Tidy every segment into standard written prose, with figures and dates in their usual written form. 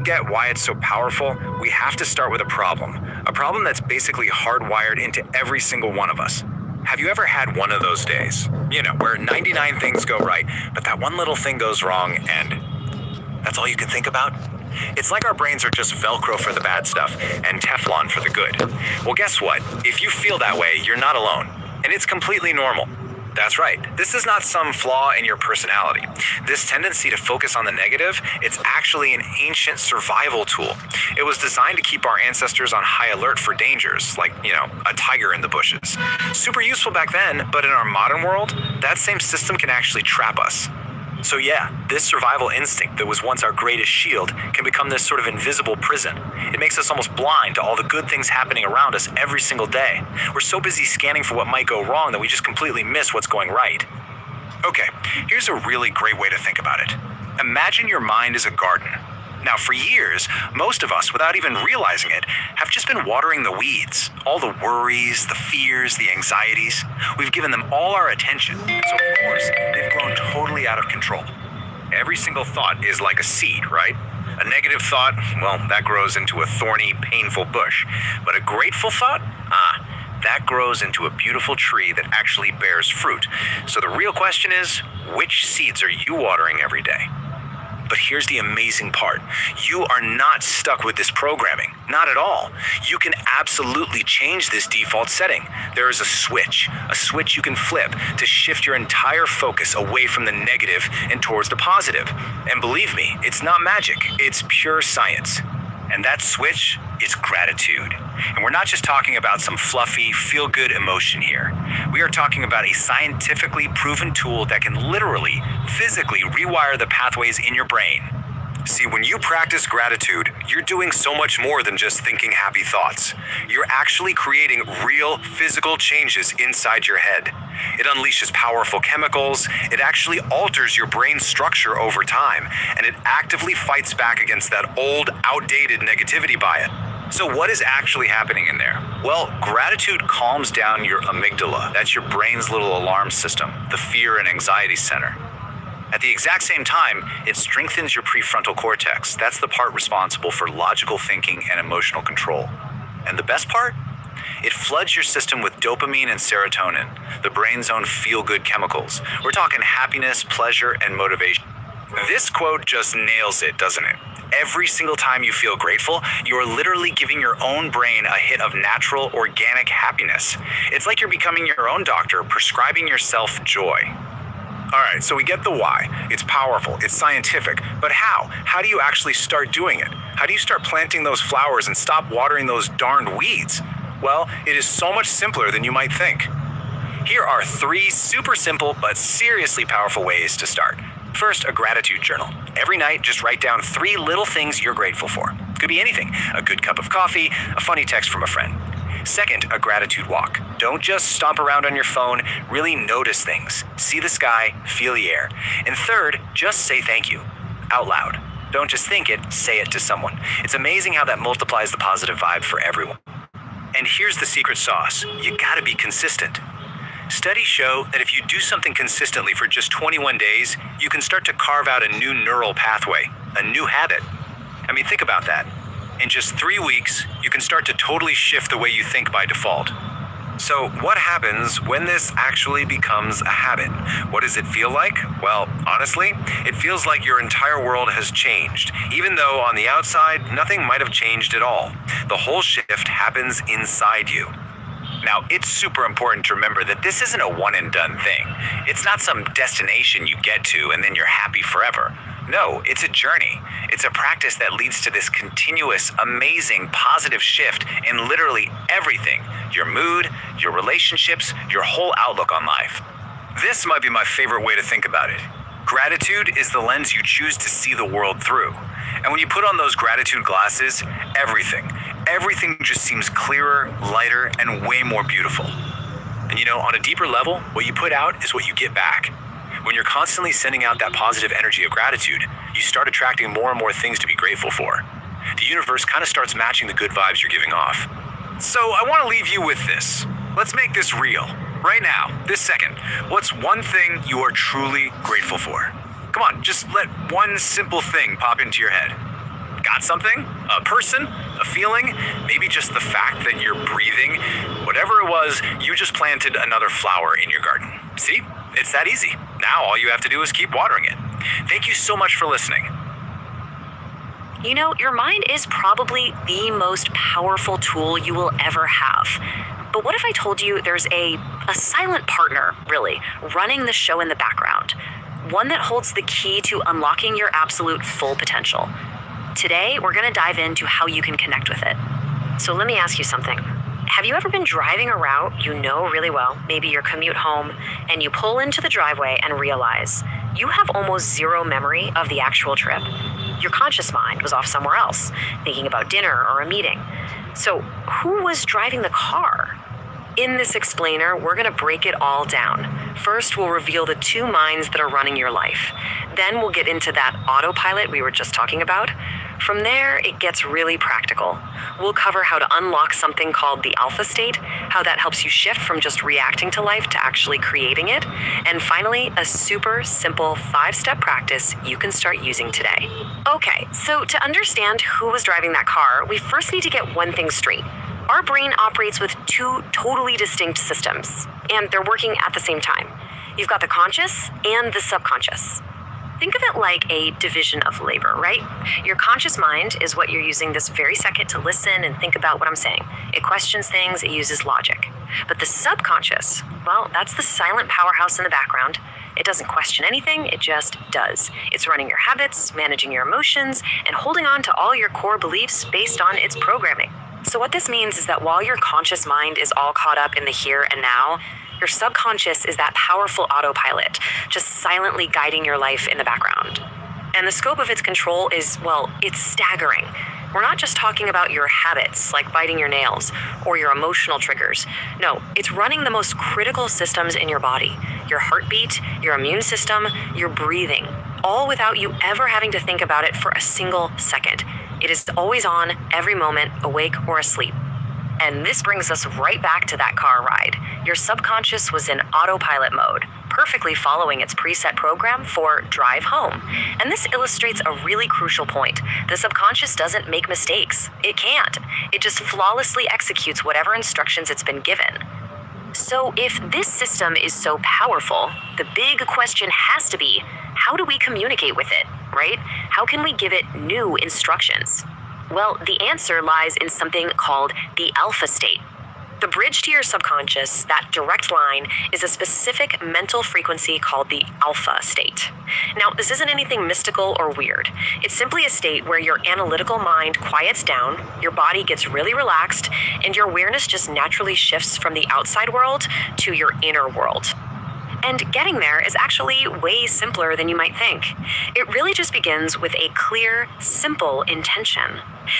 get why it's so powerful, we have to start with a problem. A problem that's basically hardwired into every single one of us. Have you ever had one of those days? You know, where 99 things go right, but that one little thing goes wrong and that's all you can think about? It's like our brains are just Velcro for the bad stuff and Teflon for the good. Well, guess what? If you feel that way, you're not alone. And it's completely normal. That's right. This is not some flaw in your personality. This tendency to focus on the negative, it's actually an ancient survival tool. It was designed to keep our ancestors on high alert for dangers, like, a tiger in the bushes. Super useful back then, but in our modern world, that same system can actually trap us. So yeah, this survival instinct that was once our greatest shield can become this sort of invisible prison. It makes us almost blind to all the good things happening around us every single day. We're so busy scanning for what might go wrong that we just completely miss what's going right. Okay, here's a really great way to think about it. Imagine your mind is a garden. Now, for years, most of us, without even realizing it, have just been watering the weeds. All the worries, the fears, the anxieties. We've given them all our attention. So, of course, they've grown totally out of control. Every single thought is like a seed, right? A negative thought, well, that grows into a thorny, painful bush. But a grateful thought? That grows into a beautiful tree that actually bears fruit. So the real question is, which seeds are you watering every day? But here's the amazing part. You are not stuck with this programming. Not at all. You can absolutely change this default setting. There is a switch you can flip to shift your entire focus away from the negative and towards the positive. And believe me, it's not magic. It's pure science. And that switch is gratitude. And we're not just talking about some fluffy, feel-good emotion here. We are talking about a scientifically proven tool that can literally, physically rewire the pathways in your brain. See, when you practice gratitude, you're doing so much more than just thinking happy thoughts. You're actually creating real physical changes inside your head. It unleashes powerful chemicals, it actually alters your brain structure over time, and it actively fights back against that old, outdated negativity bias. So what is actually happening in there? Well, gratitude calms down your amygdala. That's your brain's little alarm system, the fear and anxiety center. At the exact same time, it strengthens your prefrontal cortex. That's the part responsible for logical thinking and emotional control. And the best part? It floods your system with dopamine and serotonin, the brain's own feel-good chemicals. We're talking happiness, pleasure, and motivation. This quote just nails it, doesn't it? Every single time you feel grateful, you are literally giving your own brain a hit of natural, organic happiness. It's like you're becoming your own doctor, prescribing yourself joy. Alright, so we get the why. It's powerful, it's scientific, but how? How do you actually start doing it? How do you start planting those flowers and stop watering those darned weeds? Well, it is so much simpler than you might think. Here are 3 super simple but seriously powerful ways to start. First, a gratitude journal. Every night, just write down 3 little things you're grateful for. Could be anything, a good cup of coffee, a funny text from a friend. Second, a gratitude walk. Don't just stomp around on your phone, really notice things. See the sky, feel the air. And third, just say thank you, out loud. Don't just think it, say it to someone. It's amazing how that multiplies the positive vibe for everyone. And here's the secret sauce. You gotta be consistent. Studies show that if you do something consistently for just 21 days, you can start to carve out a new neural pathway, a new habit. I mean, think about that. In just 3 weeks, you can start to totally shift the way you think by default. So what happens when this actually becomes a habit? What does it feel like? Well, honestly, it feels like your entire world has changed, even though on the outside, nothing might have changed at all. The whole shift happens inside you. Now, it's super important to remember that this isn't a one-and-done thing. It's not some destination you get to and then you're happy forever. No, it's a journey. It's a practice that leads to this continuous, amazing, positive shift in literally everything. Your mood, your relationships, your whole outlook on life. This might be my favorite way to think about it. Gratitude is the lens you choose to see the world through. And when you put on those gratitude glasses, everything just seems clearer, lighter, and way more beautiful. And on a deeper level, what you put out is what you get back. When you're constantly sending out that positive energy of gratitude, you start attracting more and more things to be grateful for. The universe kind of starts matching the good vibes you're giving off. So I want to leave you with this. Let's make this real. Right now, this second, what's one thing you are truly grateful for? Come on, just let one simple thing pop into your head. Got something? A person? A feeling? Maybe just the fact that you're breathing? Whatever it was, you just planted another flower in your garden. See? It's that easy. Now all you have to do is keep watering it. Thank you so much for listening. You know, your mind is probably the most powerful tool you will ever have. But what if I told you there's a silent partner, really, running the show in the background? One that holds the key to unlocking your absolute full potential. Today, we're going to dive into how you can connect with it. So let me ask you something. Have you ever been driving a route you know really well, maybe your commute home, and you pull into the driveway and realize you have almost zero memory of the actual trip? Your conscious mind was off somewhere else, thinking about dinner or a meeting. So who was driving the car? In this explainer, we're going to break it all down. First, we'll reveal the two minds that are running your life. Then we'll get into that autopilot we were just talking about. From there, it gets really practical. We'll cover how to unlock something called the alpha state, how that helps you shift from just reacting to life to actually creating it, and finally, a super simple 5-step practice you can start using today. Okay, so to understand who was driving that car, we first need to get one thing straight. Our brain operates with two totally distinct systems, and they're working at the same time. You've got the conscious and the subconscious. Think of it like a division of labor, right? Your conscious mind is what you're using this very second to listen and think about what I'm saying. It questions things, it uses logic. But the subconscious, well, that's the silent powerhouse in the background. It doesn't question anything, it just does. It's running your habits, managing your emotions, and holding on to all your core beliefs based on its programming. So what this means is that while your conscious mind is all caught up in the here and now, your subconscious is that powerful autopilot, just silently guiding your life in the background. And the scope of its control is, well, it's staggering. We're not just talking about your habits, like biting your nails, or your emotional triggers. No, it's running the most critical systems in your body. Your heartbeat, your immune system, your breathing, all without you ever having to think about it for a single second. It is always on, every moment, awake or asleep. And this brings us right back to that car ride. Your subconscious was in autopilot mode, perfectly following its preset program for drive home. And this illustrates a really crucial point. The subconscious doesn't make mistakes. It can't. It just flawlessly executes whatever instructions it's been given. So if this system is so powerful, the big question has to be, how do we communicate with it, right? How can we give it new instructions? Well, the answer lies in something called the alpha state. The bridge to your subconscious, that direct line, is a specific mental frequency called the alpha state. Now, this isn't anything mystical or weird. It's simply a state where your analytical mind quiets down, your body gets really relaxed, and your awareness just naturally shifts from the outside world to your inner world. And getting there is actually way simpler than you might think. It really just begins with a clear, simple intention.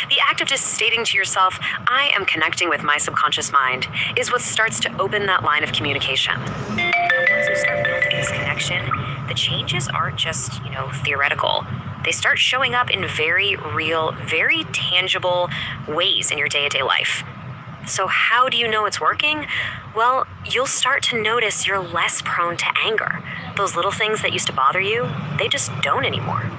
The act of just stating to yourself, I am connecting with my subconscious mind, is what starts to open that line of communication. Once you start building this connection, the changes aren't just, theoretical. They start showing up in very real, very tangible ways in your day-to-day life. So how do you know it's working? Well, you'll start to notice you're less prone to anger. Those little things that used to bother you, they just don't anymore.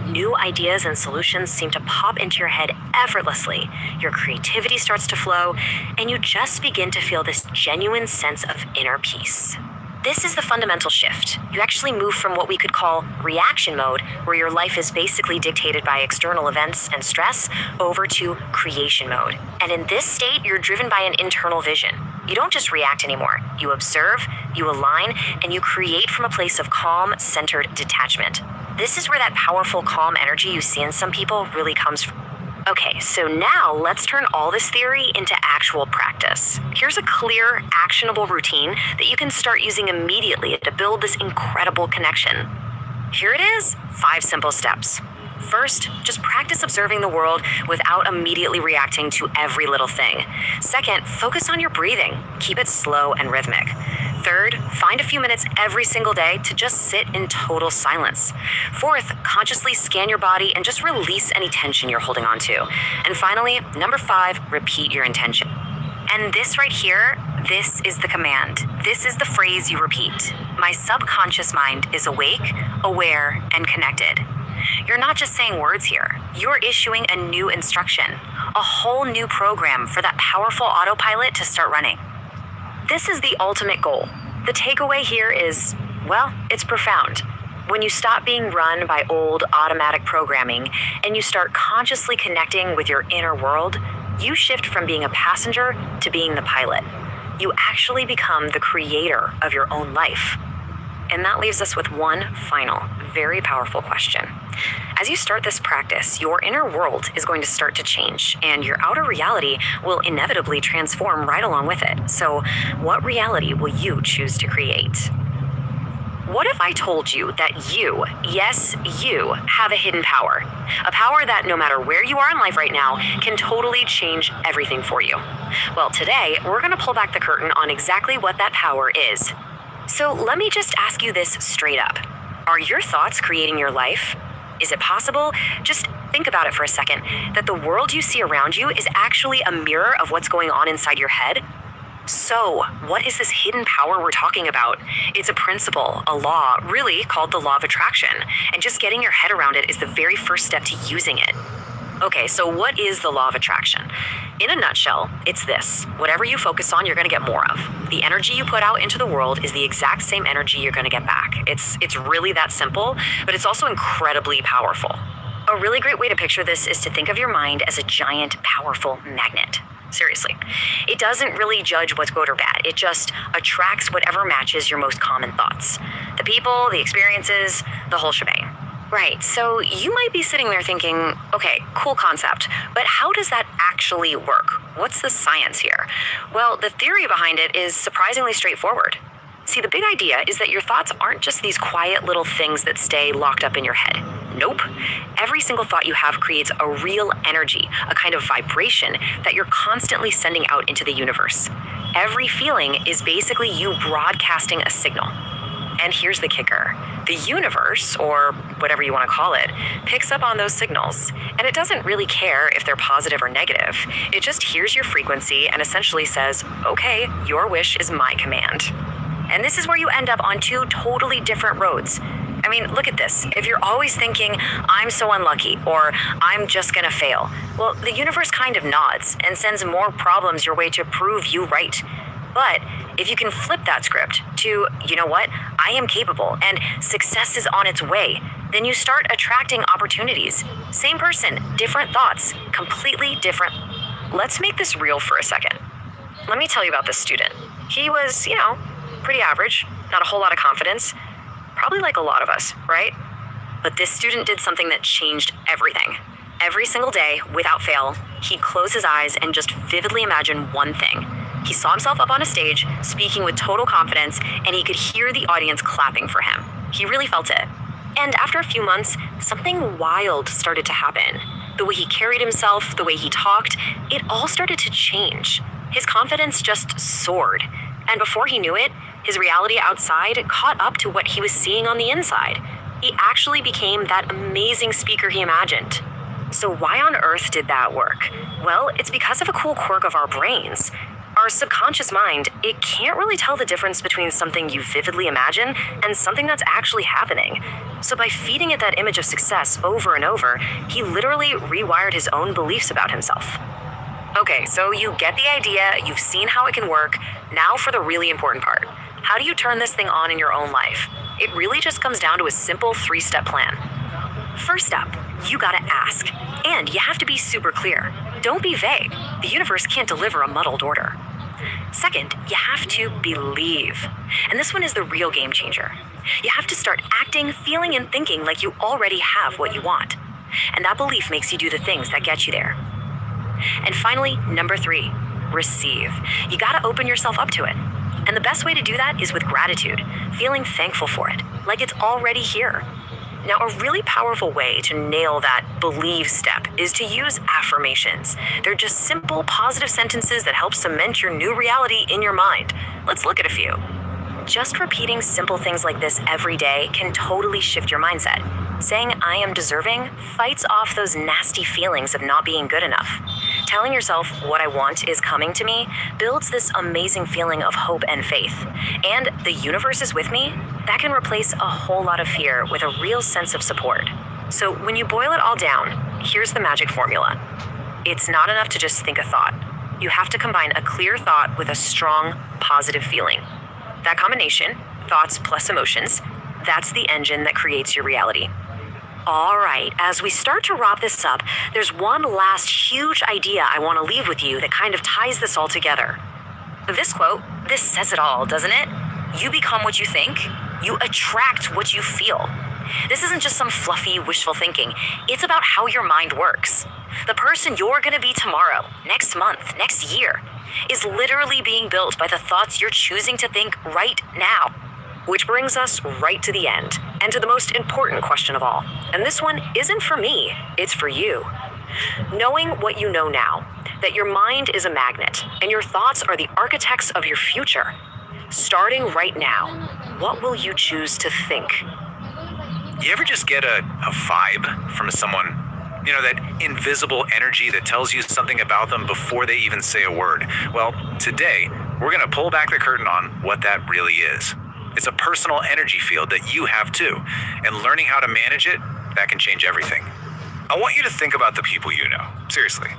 New ideas and solutions seem to pop into your head effortlessly. Your creativity starts to flow, and you just begin to feel this genuine sense of inner peace. This is the fundamental shift. You actually move from what we could call reaction mode, where your life is basically dictated by external events and stress, over to creation mode. And in this state, you're driven by an internal vision. You don't just react anymore. You observe, you align, and you create from a place of calm, centered detachment. This is where that powerful, calm energy you see in some people really comes from. Okay, so now let's turn all this theory into actual practice. Here's a clear, actionable routine that you can start using immediately to build this incredible connection. Here it is, 5 simple steps. First, just practice observing the world without immediately reacting to every little thing. Second, focus on your breathing. Keep it slow and rhythmic. Third, find a few minutes every single day to just sit in total silence. Fourth, consciously scan your body and just release any tension you're holding on to. And finally, number 5, repeat your intention. And this right here, this is the command. This is the phrase you repeat. My subconscious mind is awake, aware, and connected. You're not just saying words here, you're issuing a new instruction, a whole new program for that powerful autopilot to start running. This is the ultimate goal. The takeaway here is, well, it's profound. When you stop being run by old automatic programming and you start consciously connecting with your inner world, you shift from being a passenger to being the pilot. You actually become the creator of your own life. And that leaves us with one final, very powerful question. As you start this practice, your inner world is going to start to change, and your outer reality will inevitably transform right along with it. So, what reality will you choose to create? What if I told you that you, yes, you, have a hidden power? A power that no matter where you are in life right now can totally change everything for you. Well, today, we're going to pull back the curtain on exactly what that power is. So let me just ask you this straight up. Are your thoughts creating your life? Is it possible, just think about it for a second, that the world you see around you is actually a mirror of what's going on inside your head? So, what is this hidden power we're talking about? It's a principle, a law, really called the law of attraction, and just getting your head around it is the very first step to using it. Okay, so what is the law of attraction? In a nutshell, it's this. Whatever you focus on, you're going to get more of. The energy you put out into the world is the exact same energy you're going to get back. It's really that simple, but it's also incredibly powerful. A really great way to picture this is to think of your mind as a giant, powerful magnet. Seriously. It doesn't really judge what's good or bad. It just attracts whatever matches your most common thoughts. The people, the experiences, the whole shebang. Right, so you might be sitting there thinking, okay, cool concept, but how does that actually work? What's the science here? Well, the theory behind it is surprisingly straightforward. See, the big idea is that your thoughts aren't just these quiet little things that stay locked up in your head. Nope. Every single thought you have creates a real energy, a kind of vibration that you're constantly sending out into the universe. Every feeling is basically you broadcasting a signal. And here's the kicker. The universe, or whatever you want to call it, picks up on those signals. And it doesn't really care if they're positive or negative. It just hears your frequency and essentially says, okay, your wish is my command. And this is where you end up on two totally different roads. I mean, look at this. If you're always thinking, I'm so unlucky, or I'm just gonna fail, well, the universe kind of nods and sends more problems your way to prove you right. But if you can flip that script to, you know what, I am capable and success is on its way, then you start attracting opportunities. Same person, different thoughts, completely different. Let's make this real for a second. Let me tell you about this student. He was, pretty average, not a whole lot of confidence, probably like a lot of us, right? But this student did something that changed everything. Every single day, without fail, he'd close his eyes and just vividly imagine one thing. He saw himself up on a stage, speaking with total confidence, and he could hear the audience clapping for him. He really felt it. And after a few months, something wild started to happen. The way he carried himself, the way he talked, it all started to change. His confidence just soared. And before he knew it, his reality outside caught up to what he was seeing on the inside. He actually became that amazing speaker he imagined. So why on earth did that work? Well, it's because of a cool quirk of our brains. Our subconscious mind, it can't really tell the difference between something you vividly imagine and something that's actually happening. So by feeding it that image of success over and over, he literally rewired his own beliefs about himself. Okay, so you get the idea, you've seen how it can work. Now for the really important part. How do you turn this thing on in your own life? It really just comes down to a simple 3-step plan. First up, you gotta ask. And you have to be super clear. Don't be vague. The universe can't deliver a muddled order. Second, you have to believe. And this one is the real game changer. You have to start acting, feeling, and thinking like you already have what you want. And that belief makes you do the things that get you there. And finally, number 3, receive. You gotta open yourself up to it. And the best way to do that is with gratitude, feeling thankful for it, like it's already here. Now, a really powerful way to nail that believe step is to use affirmations. They're just simple, positive sentences that help cement your new reality in your mind. Let's look at a few. Just repeating simple things like this every day can totally shift your mindset. Saying I am deserving fights off those nasty feelings of not being good enough. Telling yourself what I want is coming to me builds this amazing feeling of hope and faith. And the universe is with me, that can replace a whole lot of fear with a real sense of support. So when you boil it all down, here's the magic formula. It's not enough to just think a thought. You have to combine a clear thought with a strong, positive feeling. That combination, thoughts plus emotions, that's the engine that creates your reality. All right, as we start to wrap this up, there's one last huge idea I want to leave with you that kind of ties this all together. This quote, this says it all, doesn't it? You become what you think, you attract what you feel. This isn't just some fluffy, wishful thinking. It's about how your mind works. The person you're going to be tomorrow, next month, next year, is literally being built by the thoughts you're choosing to think right now. Which brings us right to the end, and to the most important question of all. And this one isn't for me, it's for you. Knowing what you know now, that your mind is a magnet, and your thoughts are the architects of your future. Starting right now, what will you choose to think? You ever just get a vibe from someone? You know, that invisible energy that tells you something about them before they even say a word? Well, today, we're going to pull back the curtain on what that really is. It's a personal energy field that you have too, and learning how to manage it, that can change everything. I want you to think about the people you know. Seriously.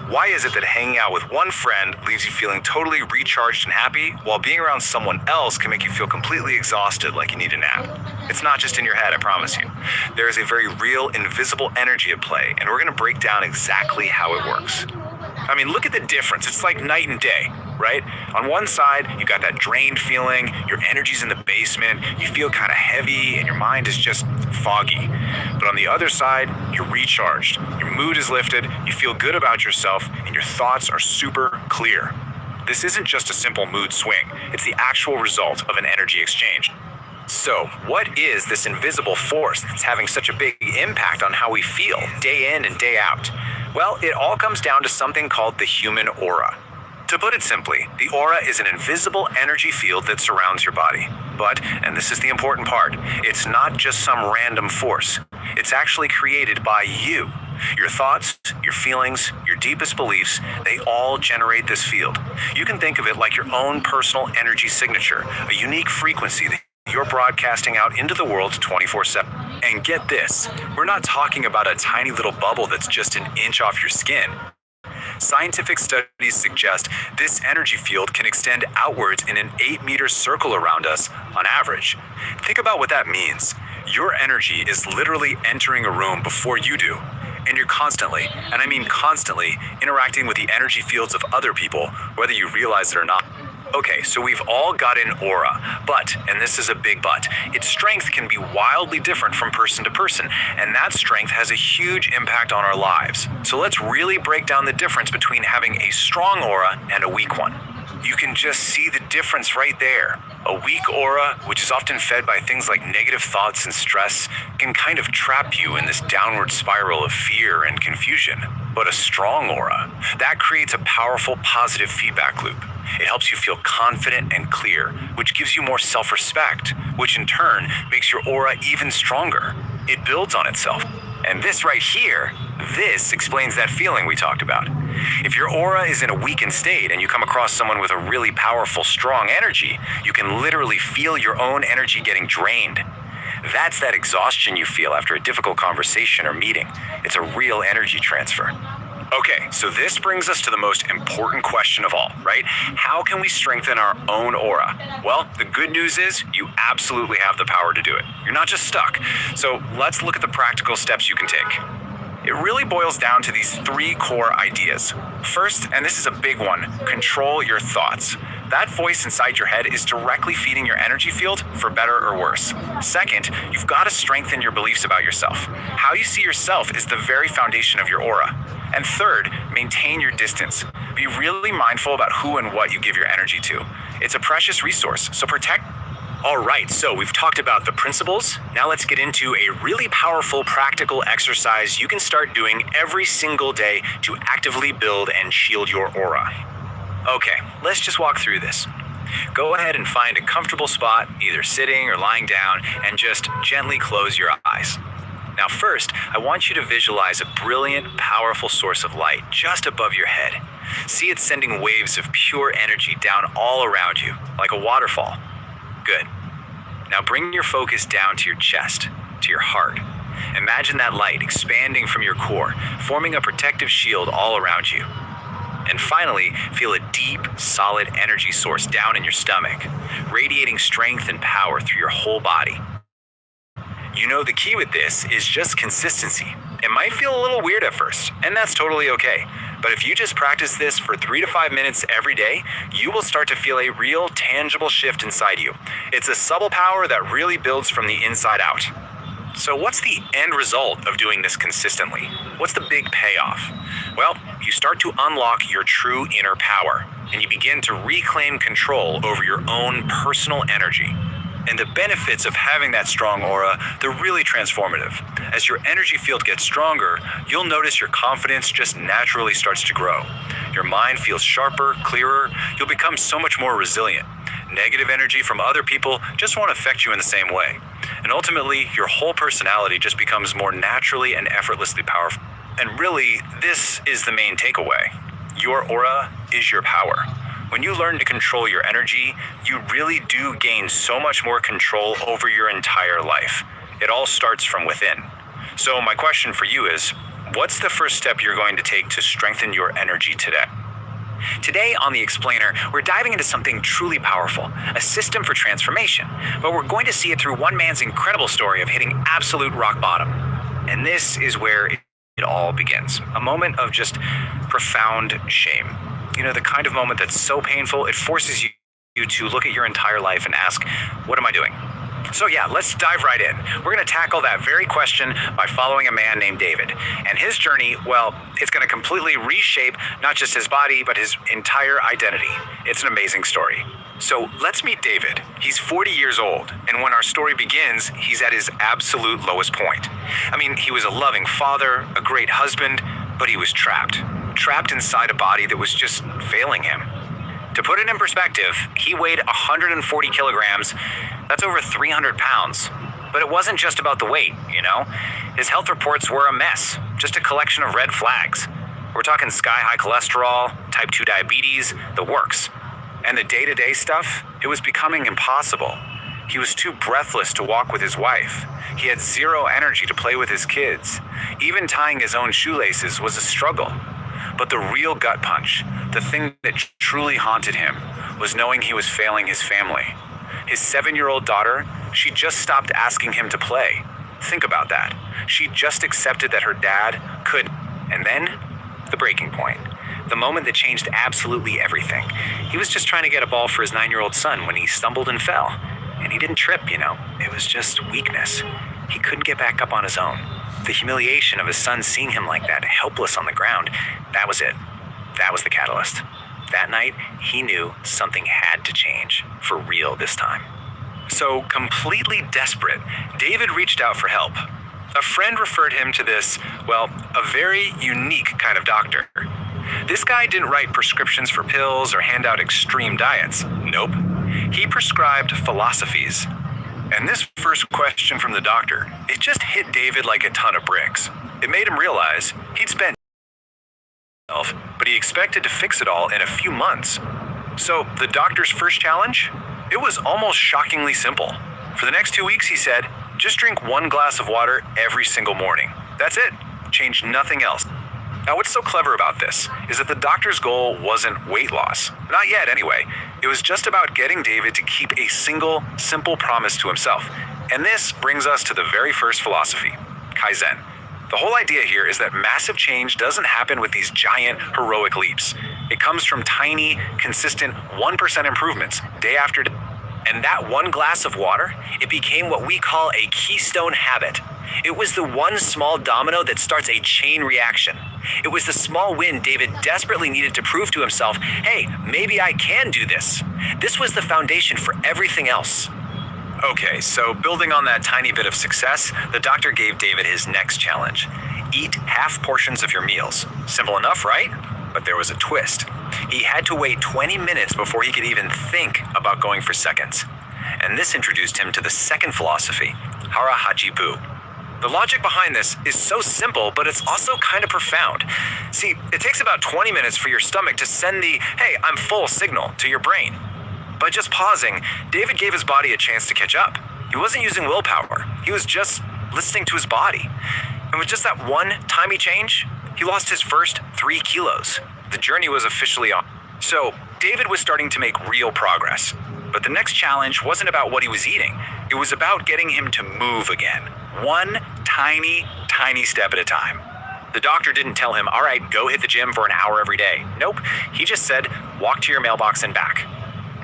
Why is it that hanging out with one friend leaves you feeling totally recharged and happy, while being around someone else can make you feel completely exhausted like you need a nap? It's not just in your head, I promise you. There is a very real, invisible energy at play, and we're going to break down exactly how it works. I mean, look at the difference. It's like night and day, right? On one side, you got that drained feeling, your energy's in the basement, you feel kind of heavy, and your mind is just foggy. But on the other side, you're recharged, your mood is lifted, you feel good about yourself, and your thoughts are super clear. This isn't just a simple mood swing, it's the actual result of an energy exchange. So, what is this invisible force that's having such a big impact on how we feel day in and day out? Well, it all comes down to something called the human aura. To put it simply, the aura is an invisible energy field that surrounds your body. But, and this is the important part, it's not just some random force. It's actually created by you. Your thoughts, your feelings, your deepest beliefs, they all generate this field. You can think of it like your own personal energy signature, a unique frequency that you're broadcasting out into the world 24/7. And get this, we're not talking about a tiny little bubble that's just an inch off your skin. Scientific studies suggest this energy field can extend outwards in an 8-meter circle around us on average. Think about what that means. Your energy is literally entering a room before you do. And you're constantly, and I mean constantly, interacting with the energy fields of other people, whether you realize it or not. Okay, so we've all got an aura, but, and this is a big but, its strength can be wildly different from person to person, and that strength has a huge impact on our lives. So let's really break down the difference between having a strong aura and a weak one. You can just see the difference right there. A weak aura, which is often fed by things like negative thoughts and stress, can kind of trap you in this downward spiral of fear and confusion. But a strong aura, that creates a powerful positive feedback loop. It helps you feel confident and clear, which gives you more self-respect, which in turn makes your aura even stronger. It builds on itself. And this right here, this explains that feeling we talked about. If your aura is in a weakened state and you come across someone with a really powerful, strong energy, you can literally feel your own energy getting drained. That's that exhaustion you feel after a difficult conversation or meeting. It's a real energy transfer. Okay, so this brings us to the most important question of all, right? How can we strengthen our own aura? Well, the good news is you absolutely have the power to do it. You're not just stuck. So let's look at the practical steps you can take. It really boils down to these 3 core ideas. First, and this is a big one, control your thoughts. That voice inside your head is directly feeding your energy field, for better or worse. Second, you've got to strengthen your beliefs about yourself. How you see yourself is the very foundation of your aura. And third, maintain your distance. Be really mindful about who and what you give your energy to. It's a precious resource, so protect. All right, so we've talked about the principles. Now let's get into a really powerful practical exercise you can start doing every single day to actively build and shield your aura. Okay, let's just walk through this. Go ahead and find a comfortable spot, either sitting or lying down, and just gently close your eyes. Now first, I want you to visualize a brilliant, powerful source of light just above your head. See it sending waves of pure energy down all around you, like a waterfall. Good. Now bring your focus down to your chest, to your heart. Imagine that light expanding from your core, forming a protective shield all around you. And finally, feel a deep, solid energy source down in your stomach, radiating strength and power through your whole body. You know, the key with this is just consistency. It might feel a little weird at first, and that's totally okay. But if you just practice this for 3 to 5 minutes every day, you will start to feel a real, tangible shift inside you. It's a subtle power that really builds from the inside out. So what's the end result of doing this consistently? What's the big payoff? Well, you start to unlock your true inner power, and you begin to reclaim control over your own personal energy. And the benefits of having that strong aura, they're really transformative. As your energy field gets stronger, you'll notice your confidence just naturally starts to grow. Your mind feels sharper, clearer, you'll become so much more resilient. Negative energy from other people just won't affect you in the same way. And ultimately, your whole personality just becomes more naturally and effortlessly powerful. And really, this is the main takeaway. Your aura is your power. When you learn to control your energy, you really do gain so much more control over your entire life. It all starts from within. So my question for you is, what's the first step you're going to take to strengthen your energy today? Today on The Explainer, we're diving into something truly powerful, a system for transformation. But we're going to see it through one man's incredible story of hitting absolute rock bottom. And this is where it all begins. A moment of just profound shame. You know, the kind of moment that's so painful, it forces you to look at your entire life and ask, what am I doing? So yeah, let's dive right in. We're going to tackle that very question by following a man named David. And his journey, well, it's going to completely reshape not just his body, but his entire identity. It's an amazing story. So let's meet David. He's 40 years old, and when our story begins, he's at his absolute lowest point. I mean, he was a loving father, a great husband, but he was trapped inside a body that was just failing him. To put it in perspective, he weighed 140 kilograms. That's over 300 pounds. But it wasn't just about the weight, you know? His health reports were a mess, just a collection of red flags. We're talking sky-high cholesterol, type 2 diabetes, the works. And the day-to-day stuff, it was becoming impossible. He was too breathless to walk with his wife. He had zero energy to play with his kids. Even tying his own shoelaces was a struggle. But the real gut punch, the thing that truly haunted him, was knowing he was failing his family. His 7-year-old daughter, she just stopped asking him to play. Think about that. She just accepted that her dad could. And then, the breaking point. The moment that changed absolutely everything. He was just trying to get a ball for his 9-year-old son when he stumbled and fell. And he didn't trip, you know. It was just weakness. He couldn't get back up on his own. The humiliation of his son seeing him like that, helpless on the ground, that was it. That was the catalyst. That night, he knew something had to change, for real this time. So, completely desperate, David reached out for help. A friend referred him to this, well, a very unique kind of doctor. This guy didn't write prescriptions for pills or hand out extreme diets. Nope. He prescribed philosophies. And this first question from the doctor, it just hit David like a ton of bricks. It made him realize he'd spent but he expected to fix it all in a few months. So the doctor's first challenge? It was almost shockingly simple. For the next 2 weeks, he said, just drink 1 glass of water every single morning. That's it. Change nothing else. Now, what's so clever about this is that the doctor's goal wasn't weight loss. Not yet, anyway. It was just about getting David to keep a single, simple promise to himself. And this brings us to the very first philosophy, Kaizen. The whole idea here is that massive change doesn't happen with these giant, heroic leaps. It comes from tiny, consistent 1% improvements day after day. And that 1 glass of water, it became what we call a keystone habit. It was the one small domino that starts a chain reaction. It was the small win David desperately needed to prove to himself, hey, maybe I can do this. This was the foundation for everything else. Okay, so building on that tiny bit of success, the doctor gave David his next challenge. Eat half portions of your meals. Simple enough, right? But there was a twist. He had to wait 20 minutes before he could even think about going for seconds. And this introduced him to the second philosophy, Hara Haji Bu. The logic behind this is so simple, but it's also kind of profound. See, it takes about 20 minutes for your stomach to send the, hey, I'm full signal to your brain. By just pausing, David gave his body a chance to catch up. He wasn't using willpower. He was just listening to his body. And with just that one tiny change, he lost his first 3 kilos. The journey was officially on. So, David was starting to make real progress. But the next challenge wasn't about what he was eating. It was about getting him to move again. One tiny, tiny step at a time. The doctor didn't tell him, all right, go hit the gym for an hour every day. Nope, he just said, walk to your mailbox and back.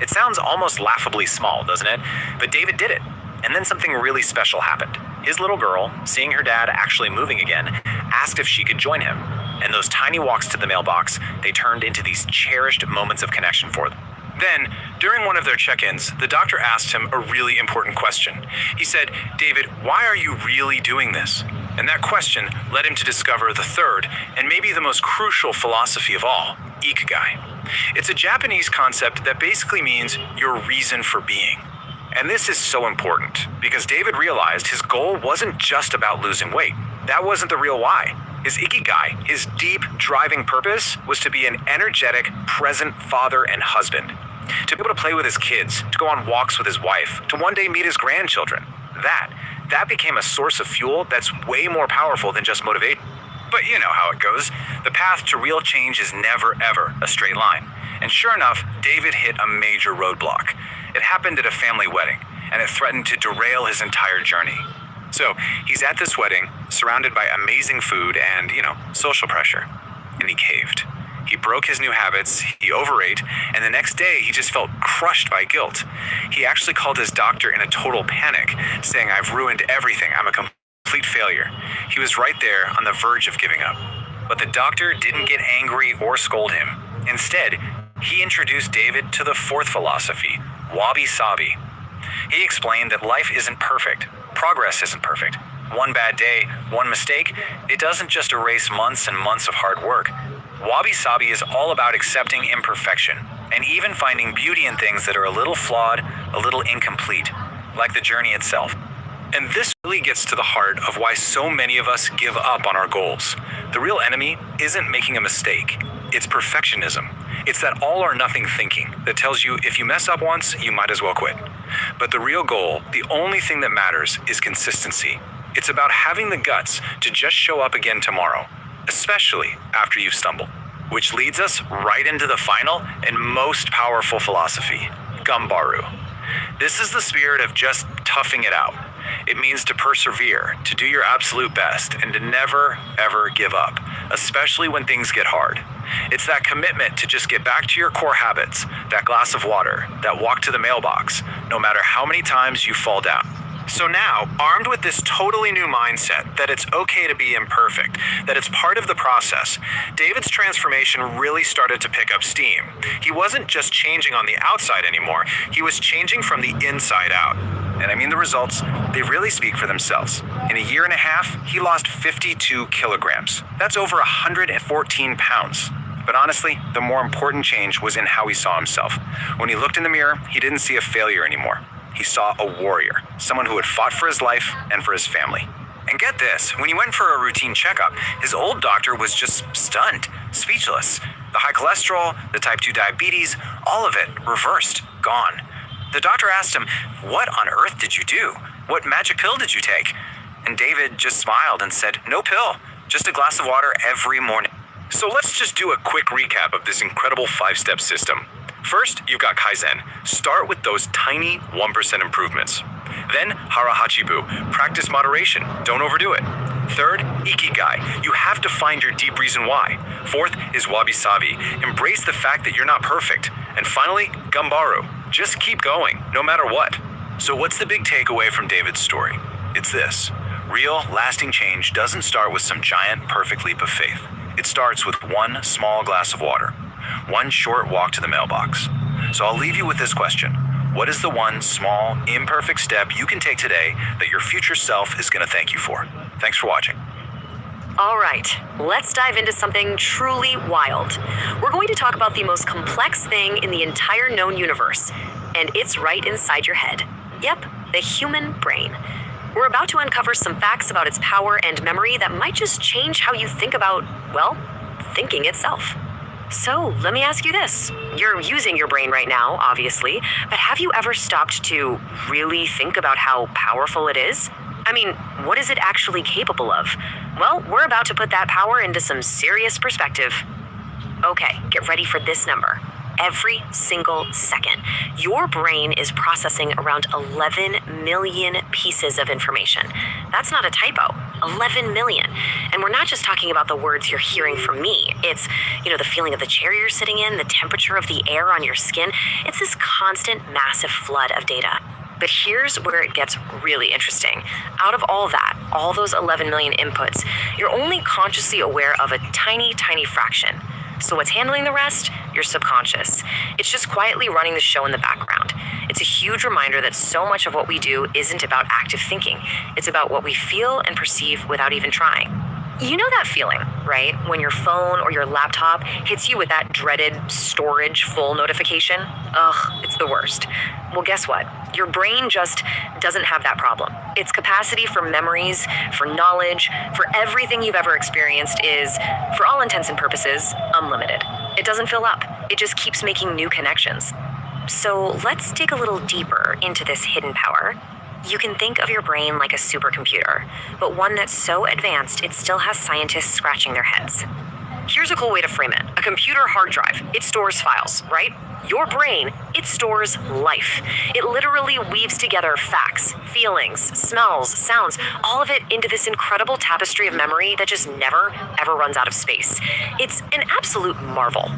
It sounds almost laughably small, doesn't it? But David did it. And then something really special happened. His little girl, seeing her dad actually moving again, asked if she could join him. And those tiny walks to the mailbox, they turned into these cherished moments of connection for them. Then, during one of their check-ins, the doctor asked him a really important question. He said, David, why are you really doing this? And that question led him to discover the third, and maybe the most crucial philosophy of all, ikigai. It's a Japanese concept that basically means your reason for being. And this is so important, because David realized his goal wasn't just about losing weight. That wasn't the real why. His ikigai, his deep, driving purpose, was to be an energetic, present father and husband. To be able to play with his kids, to go on walks with his wife, to one day meet his grandchildren. That became a source of fuel that's way more powerful than just motivation. But you know how it goes. The path to real change is never, ever a straight line. And sure enough, David hit a major roadblock. It happened at a family wedding, and it threatened to derail his entire journey. So he's at this wedding, surrounded by amazing food and, social pressure. And he caved. He broke his new habits, he overate, and the next day he just felt crushed by guilt. He actually called his doctor in a total panic, saying, I've ruined everything, I'm a complete failure. He was right there on the verge of giving up. But the doctor didn't get angry or scold him. Instead, he introduced David to the fourth philosophy, wabi-sabi. He explained that life isn't perfect, progress isn't perfect. One bad day, one mistake, it doesn't just erase months and months of hard work. Wabi-sabi is all about accepting imperfection and even finding beauty in things that are a little flawed, a little incomplete, like the journey itself. And this really gets to the heart of why so many of us give up on our goals. The real enemy isn't making a mistake, it's perfectionism. It's that all or nothing thinking that tells you if you mess up once, you might as well quit. But the real goal, the only thing that matters, is consistency. It's about having the guts to just show up again tomorrow, especially after you've stumbled. Which leads us right into the final and most powerful philosophy, gambaru. This is the spirit of just toughing it out. It means to persevere, to do your absolute best, and to never, ever give up, especially when things get hard. It's that commitment to just get back to your core habits, that glass of water, that walk to the mailbox, no matter how many times you fall down. So now, armed with this totally new mindset that it's okay to be imperfect, that it's part of the process, David's transformation really started to pick up steam. He wasn't just changing on the outside anymore, he was changing from the inside out. And I mean the results, they really speak for themselves. In a year and a half, he lost 52 kilograms. That's over 114 pounds. But honestly, the more important change was in how he saw himself. When he looked in the mirror, he didn't see a failure anymore. He saw a warrior, someone who had fought for his life and for his family. And get this, when he went for a routine checkup, his old doctor was just stunned, speechless. The high cholesterol, the type 2 diabetes, all of it reversed, gone. The doctor asked him, what on earth did you do? What magic pill did you take? And David just smiled and said, no pill, just a glass of water every morning. So let's just do a quick recap of this incredible 5-step system. First, you've got Kaizen. Start with those tiny 1% improvements. Then, Harahachibu. Practice moderation. Don't overdo it. Third, Ikigai. You have to find your deep reason why. Fourth is Wabi-sabi. Embrace the fact that you're not perfect. And finally, Gambaru. Just keep going, no matter what. So what's the big takeaway from David's story? It's this. Real, lasting change doesn't start with some giant, perfect leap of faith. It starts with one small glass of water. One short walk to the mailbox. So I'll leave you with this question. What is the one small, imperfect step you can take today that your future self is going to thank you for? Thanks for watching. All right, let's dive into something truly wild. We're going to talk about the most complex thing in the entire known universe, and it's right inside your head. Yep, the human brain. We're about to uncover some facts about its power and memory that might just change how you think about, well, thinking itself. So, let me ask you this. You're using your brain right now, obviously, but have you ever stopped to really think about how powerful it is? I mean, what is it actually capable of? Well, we're about to put that power into some serious perspective. Okay, get ready for this number. Every single second, your brain is processing around 11 million pieces of information. That's not a typo, 11 million. And we're not just talking about the words you're hearing from me. It's, the feeling of the chair you're sitting in, the temperature of the air on your skin. It's this constant, massive flood of data. But here's where it gets really interesting. Out of all that, all those 11 million inputs, you're only consciously aware of a tiny, tiny fraction. So what's handling the rest? Your subconscious. It's just quietly running the show in the background. It's a huge reminder that so much of what we do isn't about active thinking. It's about what we feel and perceive without even trying. You know that feeling, right? When your phone or your laptop hits you with that dreaded storage full notification? Ugh, it's the worst. Well, guess what? Your brain just doesn't have that problem. Its capacity for memories, for knowledge, for everything you've ever experienced is, for all intents and purposes, unlimited. It doesn't fill up. It just keeps making new connections. So let's dig a little deeper into this hidden power. You can think of your brain like a supercomputer, but one that's so advanced it still has scientists scratching their heads. Here's a cool way to frame it. A computer hard drive, it stores files, right? Your brain, it stores life. It literally weaves together facts, feelings, smells, sounds, all of it into this incredible tapestry of memory that just never, ever runs out of space. It's an absolute marvel.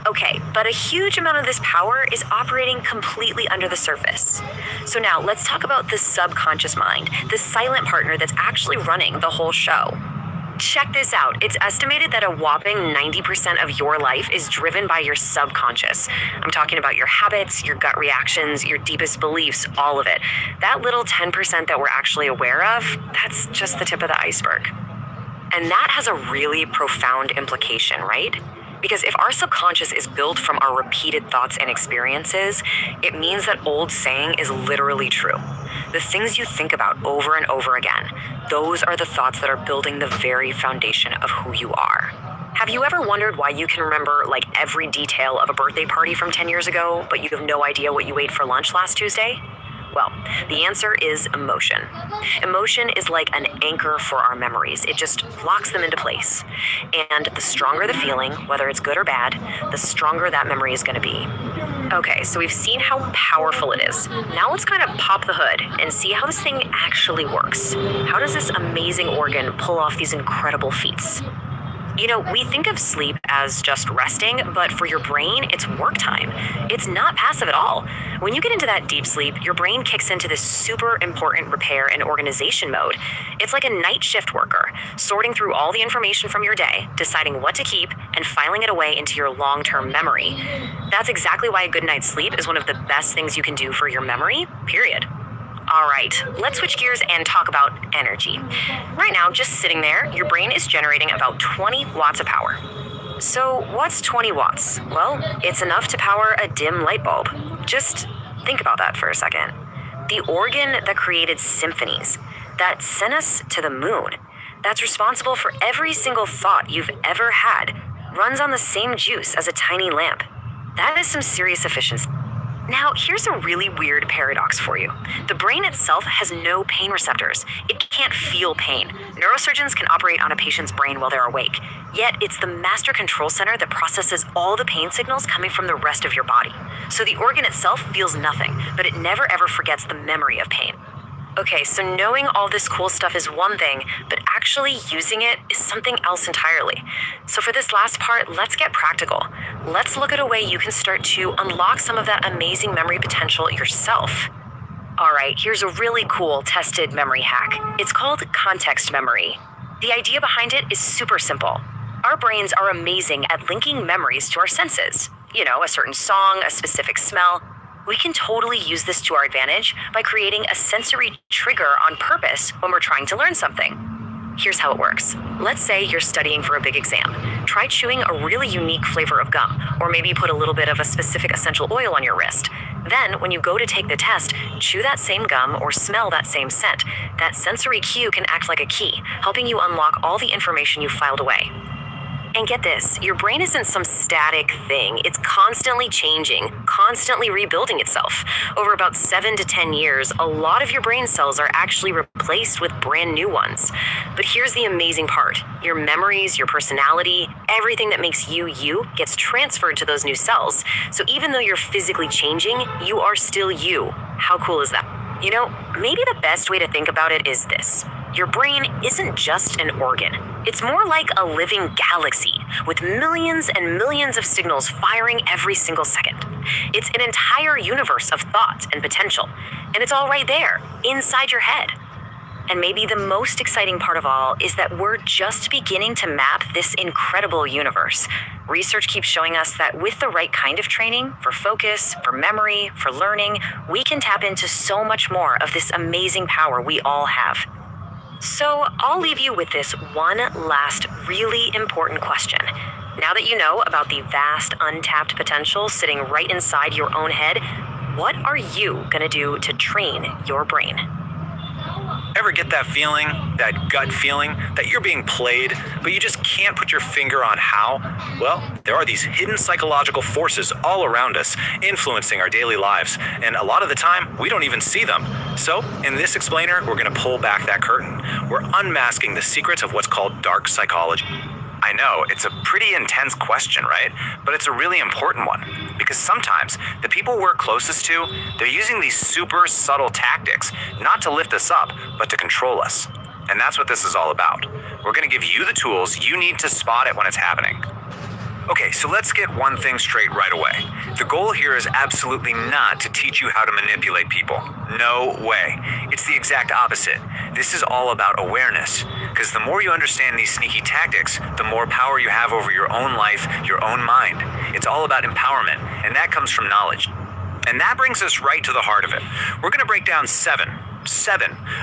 Okay, but a huge amount of this power is operating completely under the surface. So now let's talk about the subconscious mind, the silent partner that's actually running the whole show. Check this out. It's estimated that a whopping 90% of your life is driven by your subconscious. I'm talking about your habits, your gut reactions, your deepest beliefs, all of it. That little 10% that we're actually aware of, that's just the tip of the iceberg. And that has a really profound implication, right? Because if our subconscious is built from our repeated thoughts and experiences, it means that old saying is literally true. The things you think about over and over again, those are the thoughts that are building the very foundation of who you are. Have you ever wondered why you can remember every detail of a birthday party from 10 years ago, but you have no idea what you ate for lunch last Tuesday? Well, the answer is emotion. Emotion is like an anchor for our memories. It just locks them into place. And the stronger the feeling, whether it's good or bad, the stronger that memory is going to be. Okay, so we've seen how powerful it is. Now let's kind of pop the hood and see how this thing actually works. How does this amazing organ pull off these incredible feats? We think of sleep as just resting, but for your brain, it's work time. It's not passive at all. When you get into that deep sleep, your brain kicks into this super important repair and organization mode. It's like a night shift worker, sorting through all the information from your day, deciding what to keep, and filing it away into your long-term memory. That's exactly why a good night's sleep is one of the best things you can do for your memory, period. All right, let's switch gears and talk about energy. Right now, just sitting there, your brain is generating about 20 watts of power. So what's 20 watts? Well, it's enough to power a dim light bulb. Just think about that for a second. The organ that created symphonies, that sent us to the moon, that's responsible for every single thought you've ever had, runs on the same juice as a tiny lamp. That is some serious efficiency. Now, here's a really weird paradox for you. The brain itself has no pain receptors. It can't feel pain. Neurosurgeons can operate on a patient's brain while they're awake. Yet, it's the master control center that processes all the pain signals coming from the rest of your body. So the organ itself feels nothing, but it never ever forgets the memory of pain. Okay, so knowing all this cool stuff is one thing, but actually using it is something else entirely. So for this last part, let's get practical. Let's look at a way you can start to unlock some of that amazing memory potential yourself. All right, here's a really cool tested memory hack. It's called context memory. The idea behind it is super simple. Our brains are amazing at linking memories to our senses. A certain song, a specific smell. We can totally use this to our advantage by creating a sensory trigger on purpose when we're trying to learn something. Here's how it works. Let's say you're studying for a big exam. Try chewing a really unique flavor of gum, or maybe put a little bit of a specific essential oil on your wrist. Then, when you go to take the test, chew that same gum or smell that same scent. That sensory cue can act like a key, helping you unlock all the information you filed away. And get this, your brain isn't some static thing. It's constantly changing, constantly rebuilding itself. Over about 7 to 10 years, a lot of your brain cells are actually replaced with brand new ones. But here's the amazing part. Your memories, your personality, everything that makes you you gets transferred to those new cells. So even though you're physically changing, you are still you. How cool is that? You know, maybe the best way to think about it is this. Your brain isn't just an organ. It's more like a living galaxy with millions and millions of signals firing every single second. It's an entire universe of thought and potential, and it's all right there, inside your head. And maybe the most exciting part of all is that we're just beginning to map this incredible universe. Research keeps showing us that with the right kind of training, for focus, for memory, for learning, we can tap into so much more of this amazing power we all have. So I'll leave you with this one last really important question. Now that you know about the vast untapped potential sitting right inside your own head, what are you gonna do to train your brain? Ever get that feeling, that gut feeling, that you're being played, but you just can't put your finger on how? Well, there are these hidden psychological forces all around us, influencing our daily lives, and a lot of the time, we don't even see them. So, in this explainer, we're gonna pull back that curtain. We're unmasking the secrets of what's called dark psychology. I know, it's a pretty intense question, right? But it's a really important one. Because sometimes, the people we're closest to, they're using these super subtle tactics, not to lift us up, but to control us. And that's what this is all about. We're gonna give you the tools you need to spot it when it's happening. Okay, so let's get one thing straight right away. The goal here is absolutely not to teach you how to manipulate people. No way. It's the exact opposite. This is all about awareness. Because the more you understand these sneaky tactics, the more power you have over your own life, your own mind. It's all about empowerment, and that comes from knowledge. And that brings us right to the heart of it. We're gonna break down seven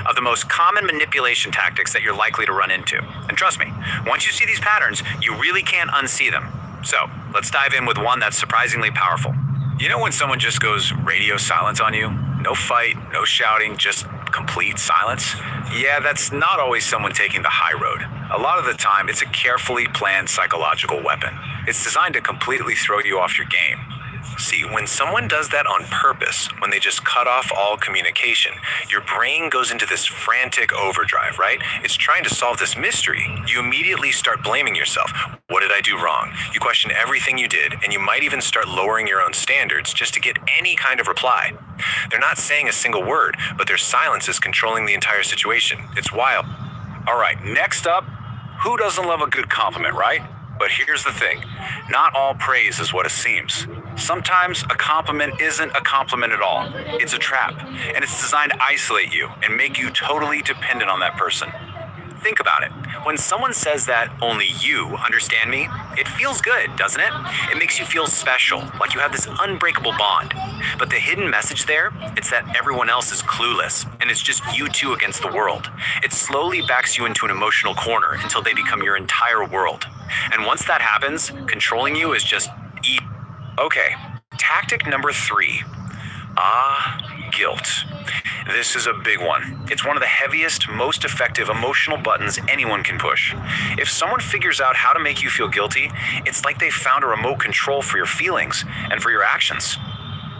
of the most common manipulation tactics that you're likely to run into. And trust me, once you see these patterns, you really can't unsee them. So, let's dive in with one that's surprisingly powerful. You know when someone just goes radio silent on you? No fight, no shouting, just complete silence? Yeah, that's not always someone taking the high road. A lot of the time, it's a carefully planned psychological weapon. It's designed to completely throw you off your game. See, when someone does that on purpose, when they just cut off all communication, your brain goes into this frantic overdrive, right? It's trying to solve this mystery. You immediately start blaming yourself. What did I do wrong? You question everything you did, and you might even start lowering your own standards just to get any kind of reply. They're not saying a single word, but their silence is controlling the entire situation. It's wild. All right, next up, who doesn't love a good compliment, right? But here's the thing, not all praise is what it seems. Sometimes a compliment isn't a compliment at all. It's a trap, and it's designed to isolate you and make you totally dependent on that person. Think about it. When someone says that only you understand me, it feels good, doesn't it? It makes you feel special, like you have this unbreakable bond. But the hidden message there, it's that everyone else is clueless, and it's just you two against the world. It slowly backs you into an emotional corner until they become your entire world. And once that happens, controlling you is just easy. Okay, tactic number 3. Guilt. This is a big one. It's one of the heaviest, most effective emotional buttons anyone can push. If someone figures out how to make you feel guilty, it's like they found a remote control for your feelings and for your actions.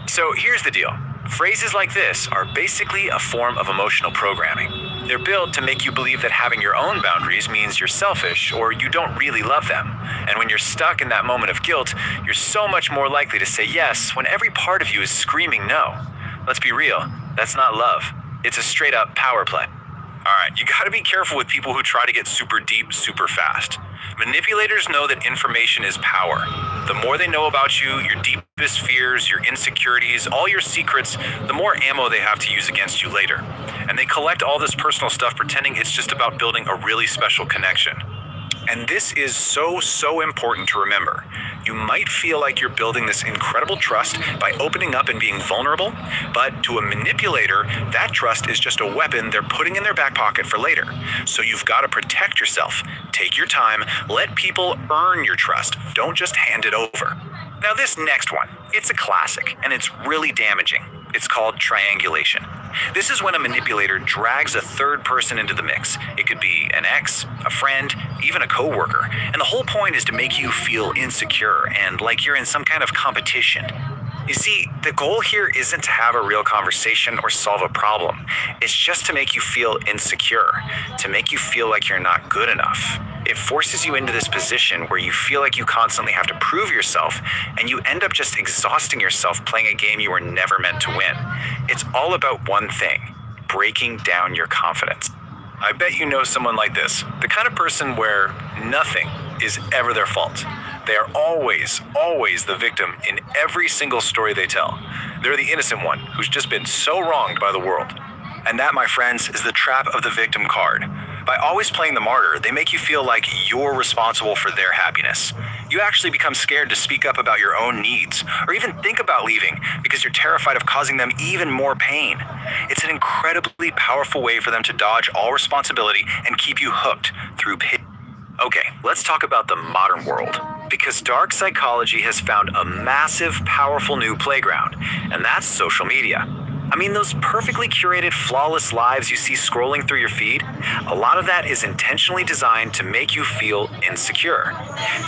So here's the deal. Phrases like this are basically a form of emotional programming. They're built to make you believe that having your own boundaries means you're selfish or you don't really love them. And when you're stuck in that moment of guilt, you're so much more likely to say yes when every part of you is screaming no. Let's be real, that's not love. It's a straight up power play. All right, you gotta be careful with people who try to get super deep, super fast. Manipulators know that information is power. The more they know about you, your deepest fears, your insecurities, all your secrets, the more ammo they have to use against you later. And they collect all this personal stuff pretending it's just about building a really special connection. And this is so important to remember. You might feel like you're building this incredible trust by opening up and being vulnerable, but to a manipulator, that trust is just a weapon they're putting in their back pocket for later. So you've got to protect yourself. Take your time, let people earn your trust. Don't just hand it over. Now this next one, it's a classic, and it's really damaging. It's called triangulation. This is when a manipulator drags a third person into the mix. It could be an ex, a friend, even a coworker. And the whole point is to make you feel insecure and like you're in some kind of competition. You see, the goal here isn't to have a real conversation or solve a problem. It's just to make you feel insecure, to make you feel like you're not good enough. It forces you into this position where you feel like you constantly have to prove yourself, and you end up just exhausting yourself playing a game you were never meant to win. It's all about one thing: breaking down your confidence. I bet you know someone like this, the kind of person where nothing is ever their fault. They are always the victim in every single story they tell. They're the innocent one who's just been so wronged by the world. And that, my friends, is the trap of the victim card. By always playing the martyr, they make you feel like you're responsible for their happiness. You actually become scared to speak up about your own needs, or even think about leaving, because you're terrified of causing them even more pain. It's an incredibly powerful way for them to dodge all responsibility and keep you hooked through pity. Okay, let's talk about the modern world, because dark psychology has found a massive, powerful new playground, and that's social media. I mean, those perfectly curated, flawless lives you see scrolling through your feed, a lot of that is intentionally designed to make you feel insecure,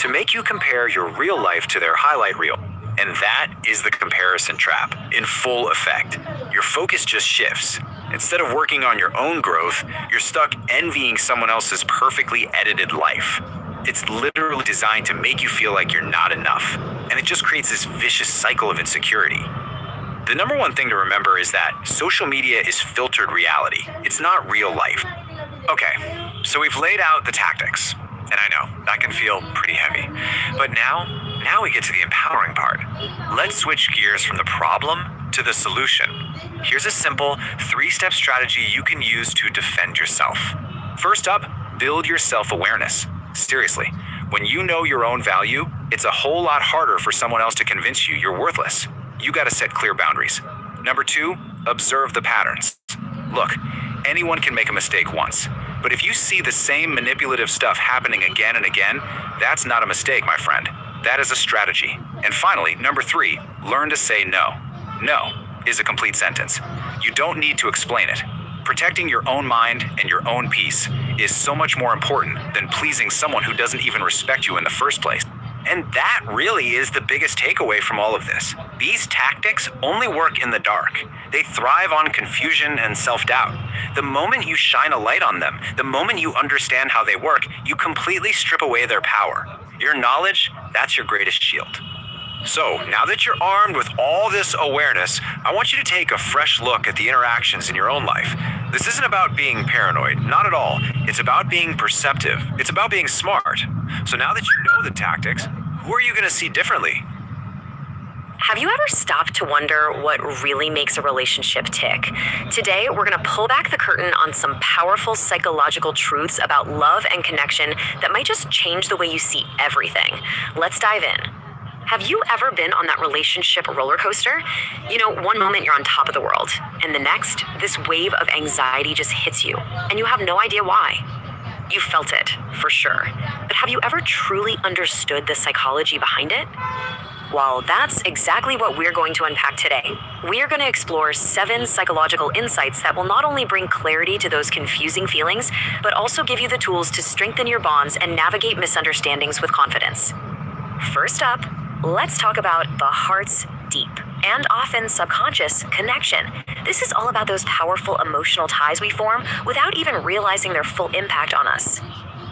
to make you compare your real life to their highlight reel. And that is the comparison trap in full effect. Your focus just shifts. Instead of working on your own growth, you're stuck envying someone else's perfectly edited life. It's literally designed to make you feel like you're not enough, and it just creates this vicious cycle of insecurity. The number one thing to remember is that social media is filtered reality. It's not real life. Okay, so we've laid out the tactics, and I know that can feel pretty heavy. But now we get to the empowering part. Let's switch gears from the problem to the solution. Here's a simple 3-step strategy you can use to defend yourself. First up, build your self-awareness. Seriously, when you know your own value, it's a whole lot harder for someone else to convince you you're worthless. You gotta set clear boundaries. Number 2, observe the patterns. Look, anyone can make a mistake once, but if you see the same manipulative stuff happening again and again, that's not a mistake, my friend. That is a strategy. And finally, number 3, learn to say no. No is a complete sentence. You don't need to explain it. Protecting your own mind and your own peace is so much more important than pleasing someone who doesn't even respect you in the first place. And that really is the biggest takeaway from all of this. These tactics only work in the dark. They thrive on confusion and self-doubt. The moment you shine a light on them, the moment you understand how they work, you completely strip away their power. Your knowledge, that's your greatest shield. So, now that you're armed with all this awareness, I want you to take a fresh look at the interactions in your own life. This isn't about being paranoid, not at all. It's about being perceptive. It's about being smart. So now that you know the tactics, who are you going to see differently? Have you ever stopped to wonder what really makes a relationship tick? Today, we're going to pull back the curtain on some powerful psychological truths about love and connection that might just change the way you see everything. Let's dive in. Have you ever been on that relationship roller coaster? You know, one moment you're on top of the world, and the next, this wave of anxiety just hits you, and you have no idea why. You felt it, for sure. But have you ever truly understood the psychology behind it? Well, that's exactly what we're going to unpack today. We are going to explore 7 psychological insights that will not only bring clarity to those confusing feelings, but also give you the tools to strengthen your bonds and navigate misunderstandings with confidence. First up, let's talk about the heart's deep and often subconscious connection. This is all about those powerful emotional ties we form without even realizing their full impact on us.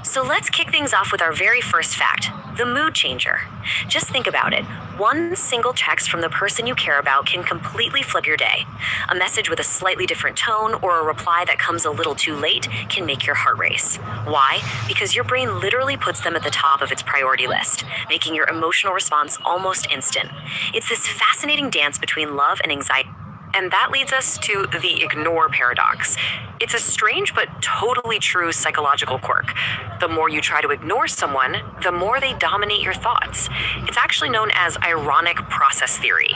So let's kick things off with our very first fact, the mood changer. Just think about it. One single text from the person you care about can completely flip your day. A message with a slightly different tone or a reply that comes a little too late can make your heart race. Why? Because your brain literally puts them at the top of its priority list, making your emotional response almost instant. It's this fascinating dance between love and anxiety. And that leads us to the ignore paradox. It's a strange but totally true psychological quirk. The more you try to ignore someone, the more they dominate your thoughts. It's actually known as ironic process theory.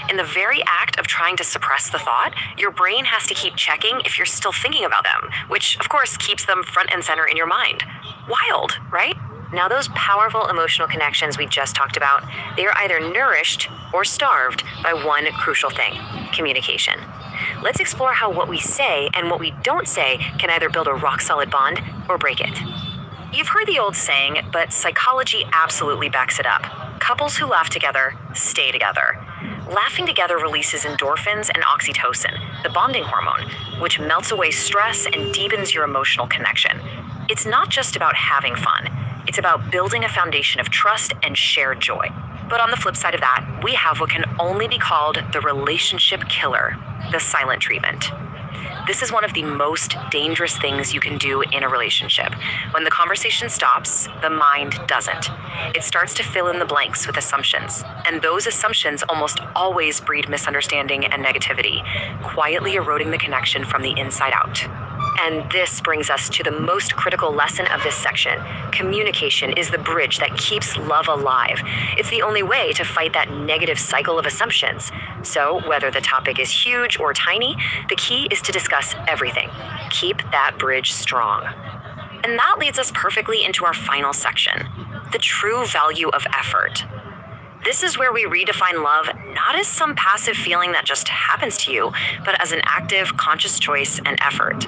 In the very act of trying to suppress the thought, your brain has to keep checking if you're still thinking about them, which of course keeps them front and center in your mind. Wild, right? Now, those powerful emotional connections we just talked about, they are either nourished or starved by one crucial thing: communication. Let's explore how what we say and what we don't say can either build a rock-solid bond or break it. You've heard the old saying, but psychology absolutely backs it up. Couples who laugh together stay together. Laughing together releases endorphins and oxytocin, the bonding hormone, which melts away stress and deepens your emotional connection. It's not just about having fun. It's about building a foundation of trust and shared joy. But on the flip side of that, we have what can only be called the relationship killer, the silent treatment. This is one of the most dangerous things you can do in a relationship. When the conversation stops, the mind doesn't. It starts to fill in the blanks with assumptions, and those assumptions almost always breed misunderstanding and negativity, quietly eroding the connection from the inside out. And this brings us to the most critical lesson of this section. Communication is the bridge that keeps love alive. It's the only way to fight that negative cycle of assumptions. So, whether the topic is huge or tiny, the key is to discuss everything. Keep that bridge strong. And that leads us perfectly into our final section, the true value of effort. This is where we redefine love not as some passive feeling that just happens to you, but as an active, conscious choice and effort.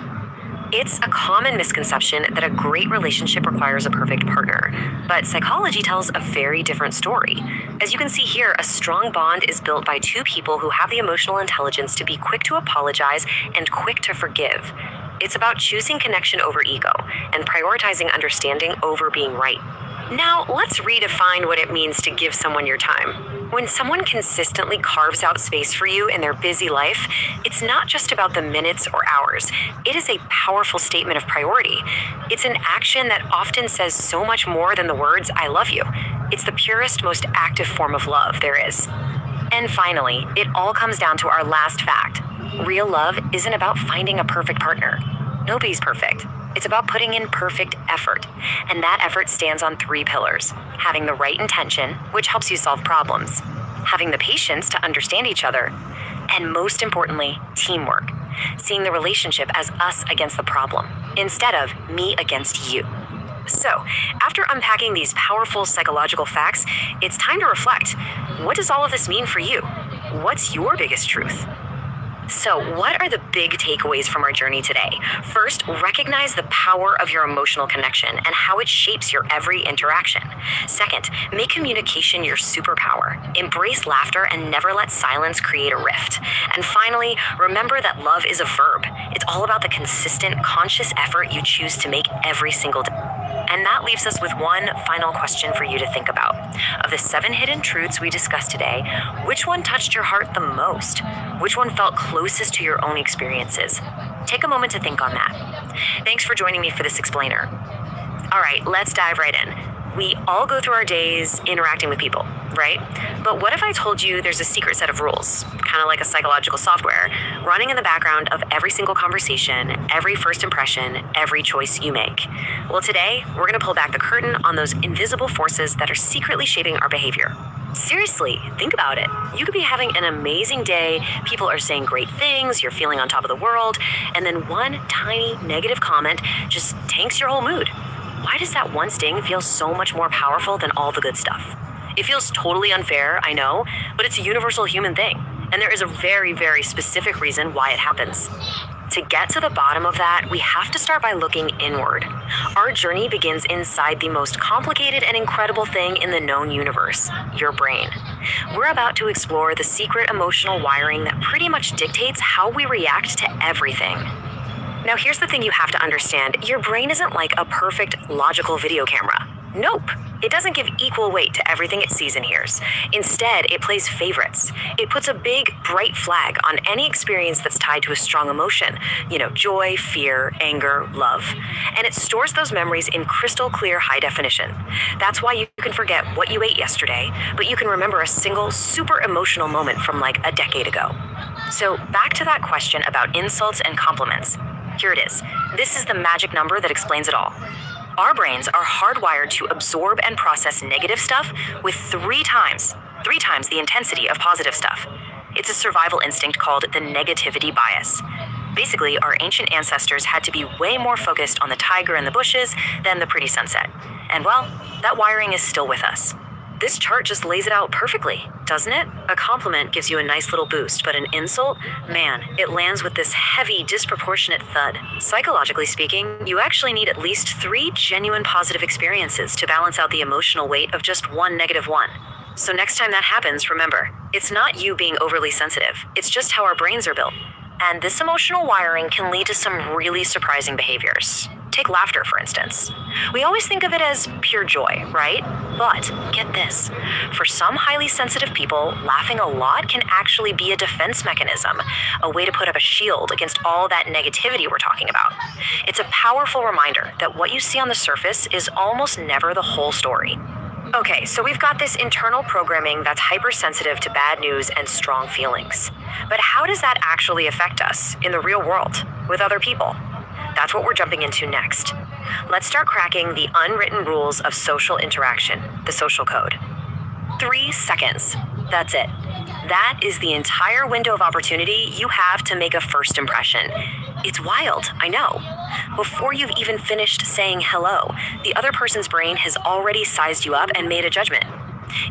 It's a common misconception that a great relationship requires a perfect partner, but psychology tells a very different story. As you can see here, a strong bond is built by two people who have the emotional intelligence to be quick to apologize and quick to forgive. It's about choosing connection over ego and prioritizing understanding over being right. Now, let's redefine what it means to give someone your time. When someone consistently carves out space for you in their busy life, it's not just about the minutes or hours. It is a powerful statement of priority. It's an action that often says so much more than the words, "I love you." It's the purest, most active form of love there is. And finally, it all comes down to our last fact. Real love isn't about finding a perfect partner. Nobody's perfect. It's about putting in perfect effort. And that effort stands on three pillars: having the right intention, which helps you solve problems; having the patience to understand each other; and most importantly, teamwork. Seeing the relationship as us against the problem, instead of me against you. So, after unpacking these powerful psychological facts, it's time to reflect. What does all of this mean for you? What's your biggest truth? So, what are the big takeaways from our journey today? First, recognize the power of your emotional connection and how it shapes your every interaction. Second, make communication your superpower. Embrace laughter and never let silence create a rift. And finally, remember that love is a verb. It's all about the consistent, conscious effort you choose to make every single day. And that leaves us with one final question for you to think about. Of the 7 hidden truths we discussed today, which one touched your heart the most? Which one felt closest to your own experiences? Take a moment to think on that. Thanks for joining me for this explainer. All right, let's dive right in. We all go through our days interacting with people, right? But what if I told you there's a secret set of rules, kind of like a psychological software, running in the background of every single conversation, every first impression, every choice you make? Well, today, we're going to pull back the curtain on those invisible forces that are secretly shaping our behavior. Seriously, think about it. You could be having an amazing day, people are saying great things, you're feeling on top of the world, and then one tiny negative comment just tanks your whole mood. Why does that one sting feel so much more powerful than all the good stuff? It feels totally unfair, I know, but it's a universal human thing, and there is a very, very specific reason why it happens. To get to the bottom of that, we have to start by looking inward. Our journey begins inside the most complicated and incredible thing in the known universe, your brain. We're about to explore the secret emotional wiring that pretty much dictates how we react to everything. Now, here's the thing you have to understand. Your brain isn't like a perfect, logical video camera. Nope. It doesn't give equal weight to everything it sees and hears. Instead, it plays favorites. It puts a big, bright flag on any experience that's tied to a strong emotion. Joy, fear, anger, love. And it stores those memories in crystal clear high definition. That's why you can forget what you ate yesterday, but you can remember a single, super emotional moment from like a decade ago. So back to that question about insults and compliments. Here it is. This is the magic number that explains it all. Our brains are hardwired to absorb and process negative stuff with three times the intensity of positive stuff. It's a survival instinct called the negativity bias. Basically, our ancient ancestors had to be way more focused on the tiger in the bushes than the pretty sunset. And well, that wiring is still with us. This chart just lays it out perfectly, doesn't it? A compliment gives you a nice little boost, but an insult, man, it lands with this heavy, disproportionate thud. Psychologically speaking, you actually need at least 3 genuine positive experiences to balance out the emotional weight of just one negative one. So next time that happens, remember, it's not you being overly sensitive, it's just how our brains are built. And this emotional wiring can lead to some really surprising behaviors. Take laughter, for instance. We always think of it as pure joy, right? But get this. For some highly sensitive people, laughing a lot can actually be a defense mechanism, a way to put up a shield against all that negativity we're talking about. It's a powerful reminder that what you see on the surface is almost never the whole story. Okay, so we've got this internal programming that's hypersensitive to bad news and strong feelings. But how does that actually affect us in the real world, with other people? That's what we're jumping into next. Let's start cracking the unwritten rules of social interaction, the social code. 3 seconds. That's it. That is the entire window of opportunity you have to make a first impression. It's wild, I know. Before you've even finished saying hello, the other person's brain has already sized you up and made a judgment.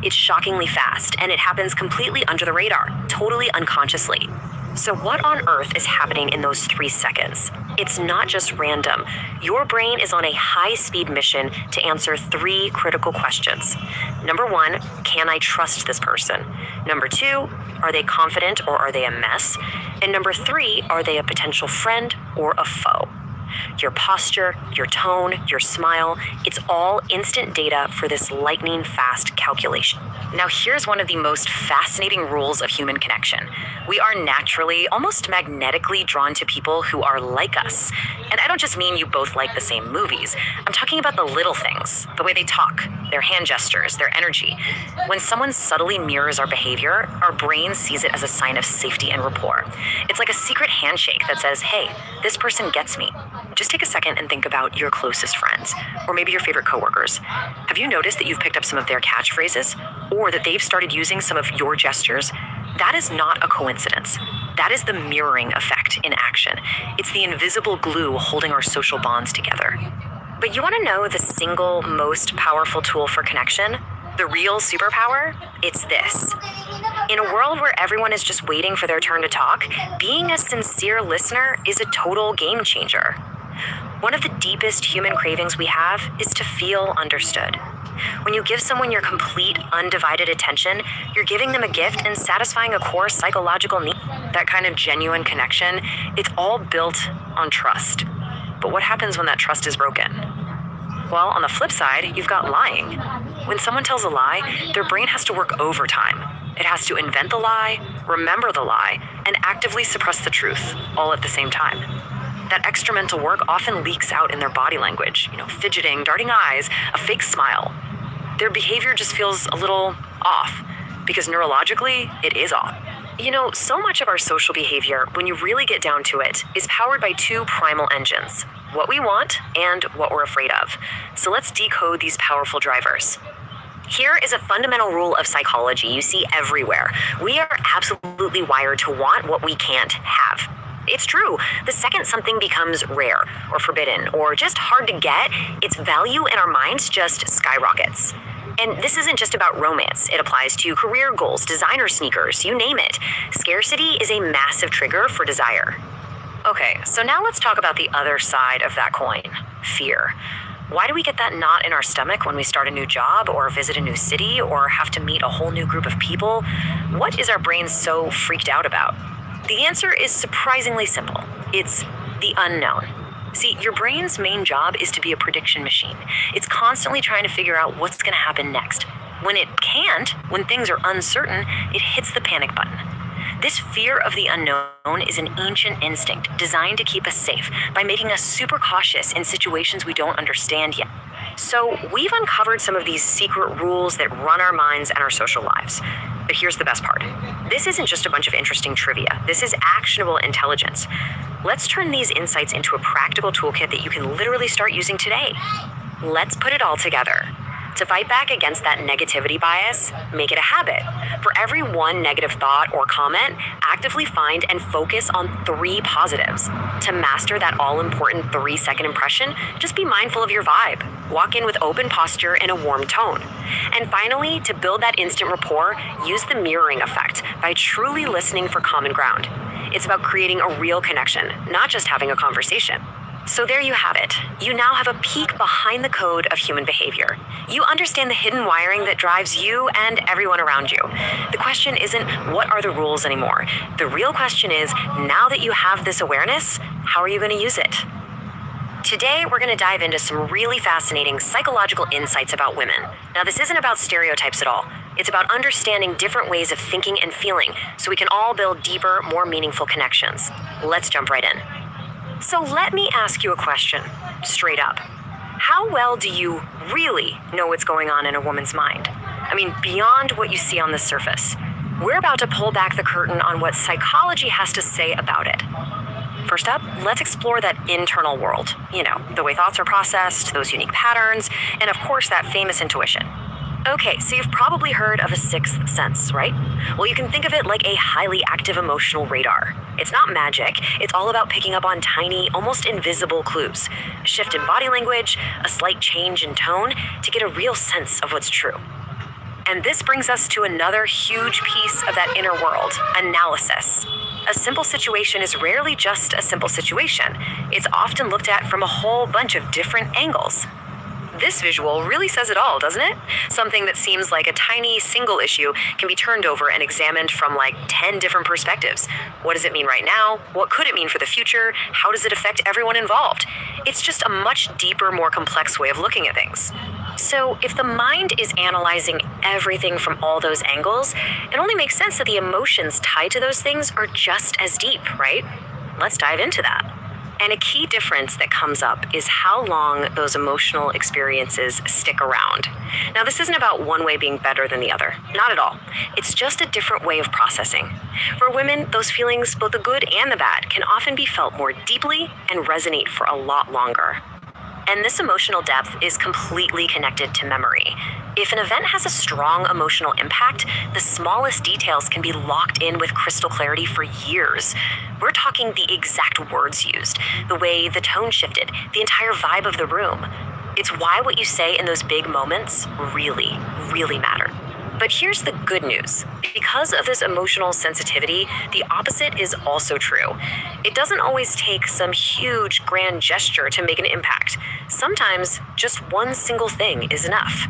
It's shockingly fast, and it happens completely under the radar, totally unconsciously. So what on earth is happening in those 3 seconds? It's not just random. Your brain is on a high-speed mission to answer 3 critical questions. Number 1, can I trust this person? Number 2, are they confident or are they a mess? And number 3, are they a potential friend or a foe? Your posture, your tone, your smile, it's all instant data for this lightning-fast calculation. Now here's one of the most fascinating rules of human connection. We are naturally, almost magnetically drawn to people who are like us. And I don't just mean you both like the same movies. I'm talking about the little things, the way they talk, their hand gestures, their energy. When someone subtly mirrors our behavior, our brain sees it as a sign of safety and rapport. It's like a secret handshake that says, hey, this person gets me. Just take a second and think about your closest friends, or maybe your favorite coworkers. Have you noticed that you've picked up some of their catchphrases, or that they've started using some of your gestures? That is not a coincidence. That is the mirroring effect in action. It's the invisible glue holding our social bonds together. But you want to know the single most powerful tool for connection? The real superpower? It's this. In a world where everyone is just waiting for their turn to talk, being a sincere listener is a total game changer. One of the deepest human cravings we have is to feel understood. When you give someone your complete, undivided attention, you're giving them a gift and satisfying a core psychological need. That kind of genuine connection, it's all built on trust. But what happens when that trust is broken? Well, on the flip side, you've got lying. When someone tells a lie, their brain has to work overtime. It has to invent the lie, remember the lie, and actively suppress the truth, all at the same time. That extra mental work often leaks out in their body language, fidgeting, darting eyes, a fake smile. Their behavior just feels a little off, because neurologically, it is off. So much of our social behavior, when you really get down to it, is powered by 2 primal engines, what we want and what we're afraid of. So let's decode these powerful drivers. Here is a fundamental rule of psychology you see everywhere. We are absolutely wired to want what we can't have. It's true. The second something becomes rare or forbidden or just hard to get, its value in our minds just skyrockets. And this isn't just about romance. It applies to career goals, designer sneakers, you name it. Scarcity is a massive trigger for desire. Okay, so now let's talk about the other side of that coin, fear. Why do we get that knot in our stomach when we start a new job or visit a new city or have to meet a whole new group of people? What is our brain so freaked out about? The answer is surprisingly simple. It's the unknown. See, your brain's main job is to be a prediction machine. It's constantly trying to figure out what's going to happen next. When it can't, when things are uncertain, it hits the panic button. This fear of the unknown is an ancient instinct designed to keep us safe by making us super cautious in situations we don't understand yet. So we've uncovered some of these secret rules that run our minds and our social lives. But here's the best part. This isn't just a bunch of interesting trivia. This is actionable intelligence. Let's turn these insights into a practical toolkit that you can literally start using today. Let's put it all together. To fight back against that negativity bias, make it a habit. For every one negative thought or comment, actively find and focus on 3 positives. To master that all-important 3-second impression, just be mindful of your vibe. Walk in with open posture and a warm tone. And finally, to build that instant rapport, use the mirroring effect by truly listening for common ground. It's about creating a real connection, not just having a conversation. So there you have it. You now have a peek behind the code of human behavior. You understand the hidden wiring that drives you and everyone around you. The question isn't, what are the rules anymore? The real question is, now that you have this awareness, how are you going to use it? Today, we're going to dive into some really fascinating psychological insights about women. Now, this isn't about stereotypes at all. It's about understanding different ways of thinking and feeling so we can all build deeper, more meaningful connections. Let's jump right in. So let me ask you a question, straight up. How well do you really know what's going on in a woman's mind? I mean, beyond what you see on the surface. We're about to pull back the curtain on what psychology has to say about it. First up, let's explore that internal world. You know, the way thoughts are processed, those unique patterns, and of course that famous intuition. Okay, so you've probably heard of a 6th sense, right? Well, you can think of it like a highly active emotional radar. It's not magic, it's all about picking up on tiny, almost invisible clues. A shift in body language, a slight change in tone, to get a real sense of what's true. And this brings us to another huge piece of that inner world, analysis. A simple situation is rarely just a simple situation. It's often looked at from a whole bunch of different angles. This visual really says it all, doesn't it? Something that seems like a tiny single issue can be turned over and examined from like 10 different perspectives. What does it mean right now? What could it mean for the future? How does it affect everyone involved? It's just a much deeper, more complex way of looking at things. So if the mind is analyzing everything from all those angles, it only makes sense that the emotions tied to those things are just as deep, right? Let's dive into that. And a key difference that comes up is how long those emotional experiences stick around. Now, this isn't about one way being better than the other. Not at all. It's just a different way of processing. For women, those feelings, both the good and the bad, can often be felt more deeply and resonate for a lot longer. And this emotional depth is completely connected to memory. If an event has a strong emotional impact, the smallest details can be locked in with crystal clarity for years. We're talking the exact words used, the way the tone shifted, the entire vibe of the room. It's why what you say in those big moments really, really matter. But here's the good news. Because of this emotional sensitivity, the opposite is also true. It doesn't always take some huge, grand gesture to make an impact. Sometimes, just one single thing is enough.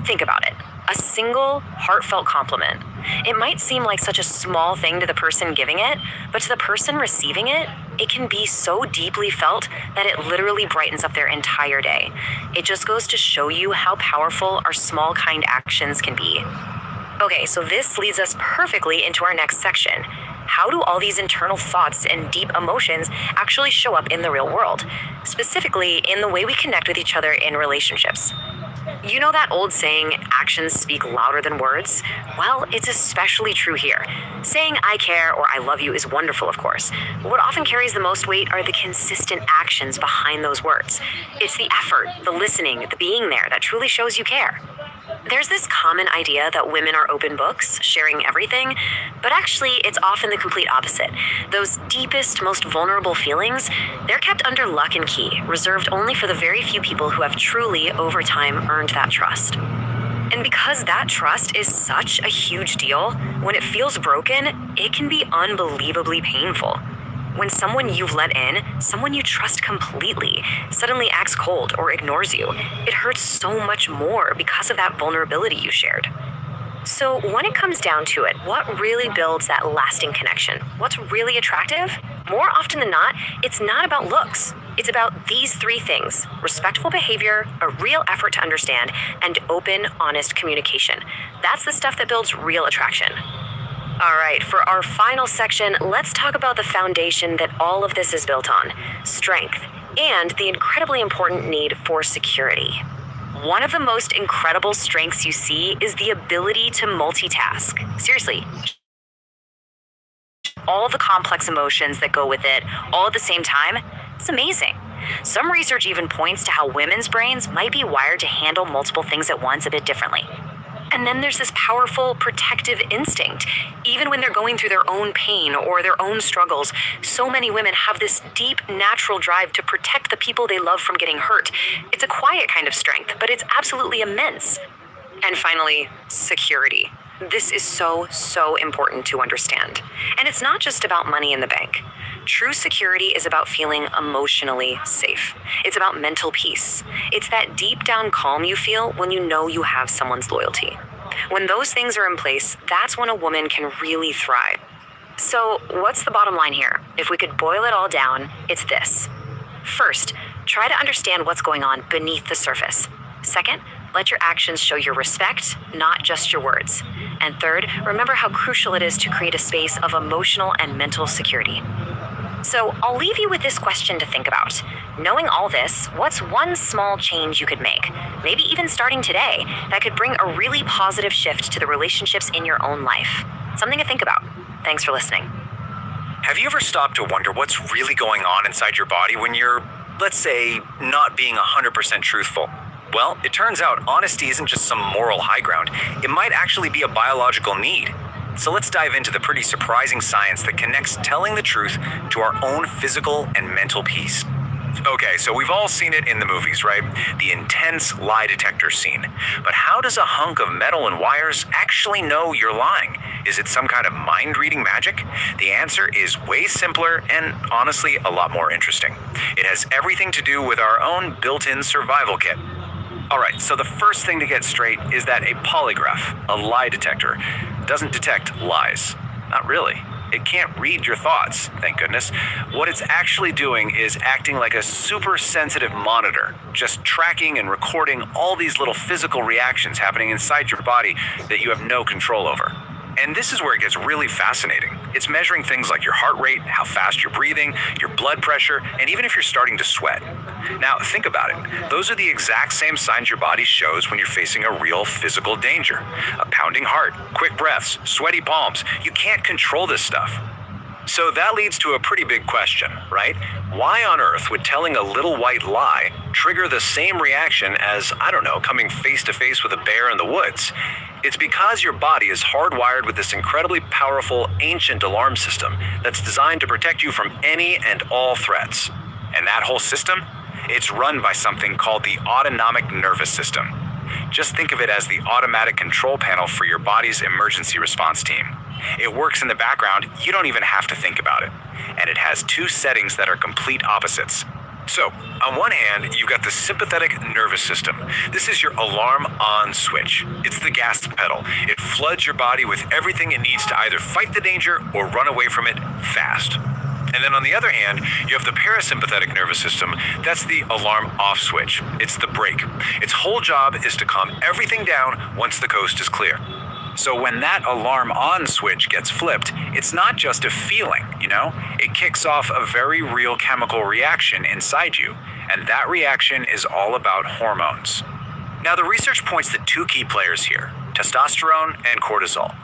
Think about it. A single, heartfelt compliment. It might seem like such a small thing to the person giving it, but to the person receiving it, it can be so deeply felt that it literally brightens up their entire day. It just goes to show you how powerful our small, kind actions can be. Okay, so this leads us perfectly into our next section. How do all these internal thoughts and deep emotions actually show up in the real world? Specifically, in the way we connect with each other in relationships. You know that old saying, actions speak louder than words? Well, it's especially true here. Saying I care or I love you is wonderful, of course. But what often carries the most weight are the consistent actions behind those words. It's the effort, the listening, the being there that truly shows you care. There's this common idea that women are open books, sharing everything, but actually it's often the complete opposite. Those deepest, most vulnerable feelings, they're kept under lock and key, reserved only for the very few people who have truly, over time, earned that trust. And because that trust is such a huge deal, when it feels broken, it can be unbelievably painful. When someone you've let in, someone you trust completely, suddenly acts cold or ignores you, it hurts so much more because of that vulnerability you shared. So when it comes down to it, what really builds that lasting connection? What's really attractive? More often than not, it's not about looks. It's about these 3 things: respectful behavior, a real effort to understand, and open, honest communication. That's the stuff that builds real attraction. All right, for our final section, let's talk about the foundation that all of this is built on: strength, and the incredibly important need for security. One of the most incredible strengths you see is the ability to multitask. Seriously. All the complex emotions that go with it, all at the same time, it's amazing. Some research even points to how women's brains might be wired to handle multiple things at once a bit differently. And then there's this powerful protective instinct. Even when they're going through their own pain or their own struggles, so many women have this deep natural drive to protect the people they love from getting hurt. It's a quiet kind of strength, but it's absolutely immense. And finally, security. This is so important to understand. And it's not just about money in the bank. True security is about feeling emotionally safe. It's about mental peace. It's that deep down calm you feel when you know you have someone's loyalty. When those things are in place, that's when a woman can really thrive. So, what's the bottom line here? If we could boil it all down, it's this. First, try to understand what's going on beneath the surface. Second, let your actions show your respect, not just your words. And third, remember how crucial it is to create a space of emotional and mental security. So I'll leave you with this question to think about. Knowing all this, what's one small change you could make, maybe even starting today, that could bring a really positive shift to the relationships in your own life? Something to think about. Thanks for listening. Have you ever stopped to wonder what's really going on inside your body when you're, let's say, not being 100% truthful? Well, it turns out honesty isn't just some moral high ground. It might actually be a biological need. So let's dive into the pretty surprising science that connects telling the truth to our own physical and mental peace. Okay, so we've all seen it in the movies, right? The intense lie detector scene. But how does a hunk of metal and wires actually know you're lying? Is it some kind of mind-reading magic? The answer is way simpler and honestly a lot more interesting. It has everything to do with our own built-in survival kit. Alright, so the first thing to get straight is that a polygraph, a lie detector, doesn't detect lies. Not really. It can't read your thoughts, thank goodness. What it's actually doing is acting like a super sensitive monitor, just tracking and recording all these little physical reactions happening inside your body that you have no control over. And this is where it gets really fascinating. It's measuring things like your heart rate, how fast you're breathing, your blood pressure, and even if you're starting to sweat. Now, think about it. Those are the exact same signs your body shows when you're facing a real physical danger. A pounding heart, quick breaths, sweaty palms. You can't control this stuff. So that leads to a pretty big question, right? Why on earth would telling a little white lie trigger the same reaction as, I don't know, coming face to face with a bear in the woods? It's because your body is hardwired with this incredibly powerful, ancient alarm system that's designed to protect you from any and all threats. And that whole system? It's run by something called the autonomic nervous system. Just think of it as the automatic control panel for your body's emergency response team. It works in the background, you don't even have to think about it. And it has two settings that are complete opposites. So, on one hand, you've got the sympathetic nervous system. This is your alarm on switch. It's the gas pedal. It floods your body with everything it needs to either fight the danger or run away from it fast. And then on the other hand, you have the parasympathetic nervous system. That's the alarm off switch. It's the brake. Its whole job is to calm everything down once the coast is clear. So when that alarm on switch gets flipped, it's not just a feeling, you know? It kicks off a very real chemical reaction inside you, and that reaction is all about hormones. Now the research points to two key players here, testosterone and cortisol.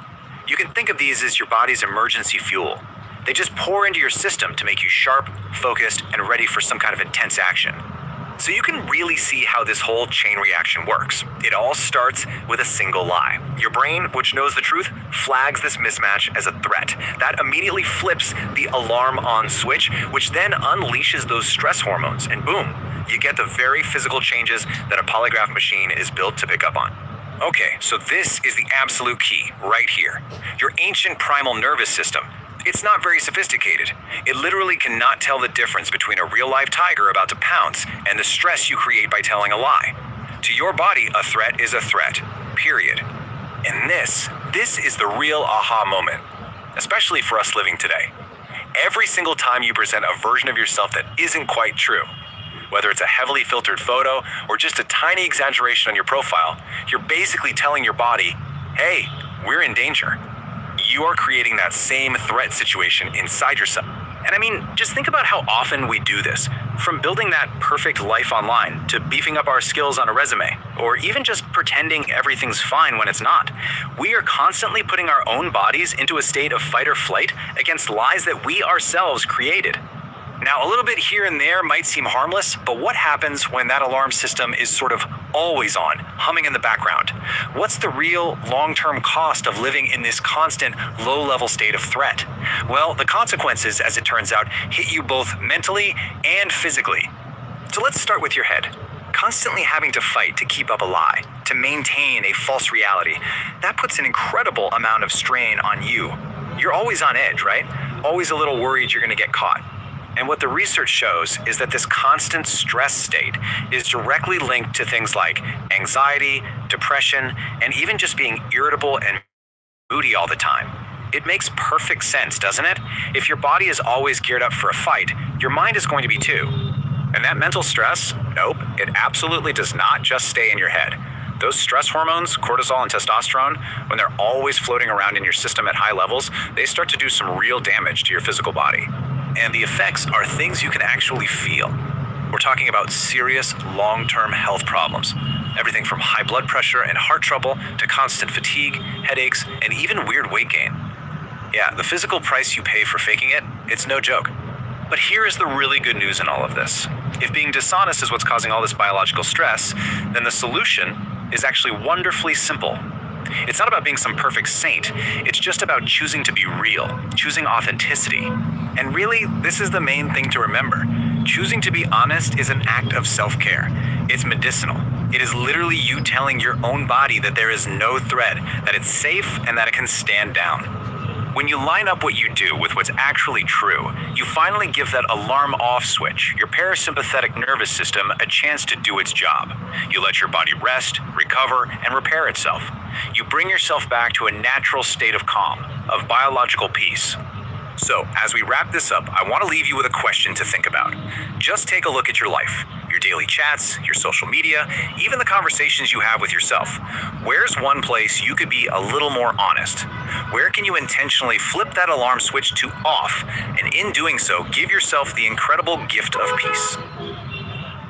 You can think of these as your body's emergency fuel. They just pour into your system to make you sharp, focused, and ready for some kind of intense action. So you can really see how this whole chain reaction works. It all starts with a single lie. Your brain, which knows the truth, flags this mismatch as a threat. That immediately flips the alarm on switch, which then unleashes those stress hormones, and boom, you get the very physical changes that a polygraph machine is built to pick up on. Okay, so this is the absolute key, right here. Your ancient primal nervous system. It's not very sophisticated. It literally cannot tell the difference between a real-life tiger about to pounce and the stress you create by telling a lie. To your body, a threat is a threat, period. And this is the real aha moment, especially for us living today. Every single time you present a version of yourself that isn't quite true, whether it's a heavily filtered photo or just a tiny exaggeration on your profile, you're basically telling your body, hey, we're in danger. You are creating that same threat situation inside yourself. And I mean, just think about how often we do this. From building that perfect life online, to beefing up our skills on a resume, or even just pretending everything's fine when it's not. We are constantly putting our own bodies into a state of fight or flight against lies that we ourselves created. Now, a little bit here and there might seem harmless, but what happens when that alarm system is sort of always on, humming in the background? What's the real long-term cost of living in this constant low-level state of threat? Well, the consequences, as it turns out, hit you both mentally and physically. So let's start with your head. Constantly having to fight to keep up a lie, to maintain a false reality, that puts an incredible amount of strain on you. You're always on edge, right? Always a little worried you're going to get caught. And what the research shows is that this constant stress state is directly linked to things like anxiety, depression, and even just being irritable and moody all the time. It makes perfect sense, doesn't it? If your body is always geared up for a fight, your mind is going to be too. And that mental stress, nope, it absolutely does not just stay in your head. Those stress hormones, cortisol and testosterone, when they're always floating around in your system at high levels, they start to do some real damage to your physical body. And the effects are things you can actually feel. We're talking about serious long-term health problems. Everything from high blood pressure and heart trouble to constant fatigue, headaches, and even weird weight gain. Yeah, the physical price you pay for faking it, it's no joke. But here is the really good news in all of this. If being dishonest is what's causing all this biological stress, then the solution is actually wonderfully simple. It's not about being some perfect saint. It's just about choosing to be real, choosing authenticity. And really, this is the main thing to remember. Choosing to be honest is an act of self-care. It's medicinal. It is literally you telling your own body that there is no threat, that it's safe, and that it can stand down. When you line up what you do with what's actually true, you finally give that alarm off switch, your parasympathetic nervous system, a chance to do its job. You let your body rest, recover, and repair itself. You bring yourself back to a natural state of calm, of biological peace. So, as we wrap this up, I want to leave you with a question to think about. Just take a look at your life, your daily chats, your social media, even the conversations you have with yourself. Where's one place you could be a little more honest? Where can you intentionally flip that alarm switch to off, and in doing so, give yourself the incredible gift of peace?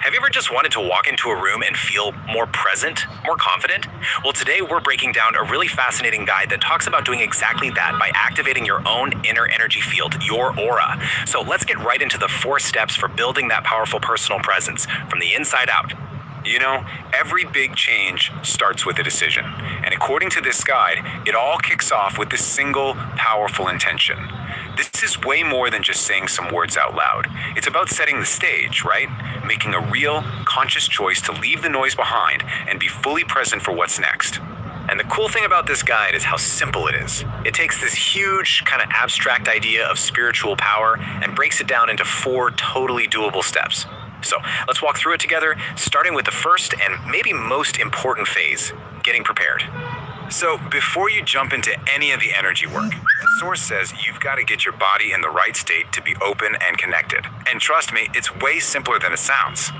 Have you ever just wanted to walk into a room and feel more present, more confident? Well, today we're breaking down a really fascinating guide that talks about doing exactly that by activating your own inner energy field, your aura. So let's get right into the 4 steps for building that powerful personal presence from the inside out. You know, every big change starts with a decision. And according to this guide, it all kicks off with this single powerful intention. This is way more than just saying some words out loud. It's about setting the stage, right? Making a real, conscious choice to leave the noise behind and be fully present for what's next. And the cool thing about this guide is how simple it is. It takes this huge, kind of abstract idea of spiritual power and breaks it down into 4 totally doable steps. So let's walk through it together, starting with the first and maybe most important phase, getting prepared. So before you jump into any of the energy work, the source says you've got to get your body in the right state to be open and connected. And trust me, it's way simpler than it sounds.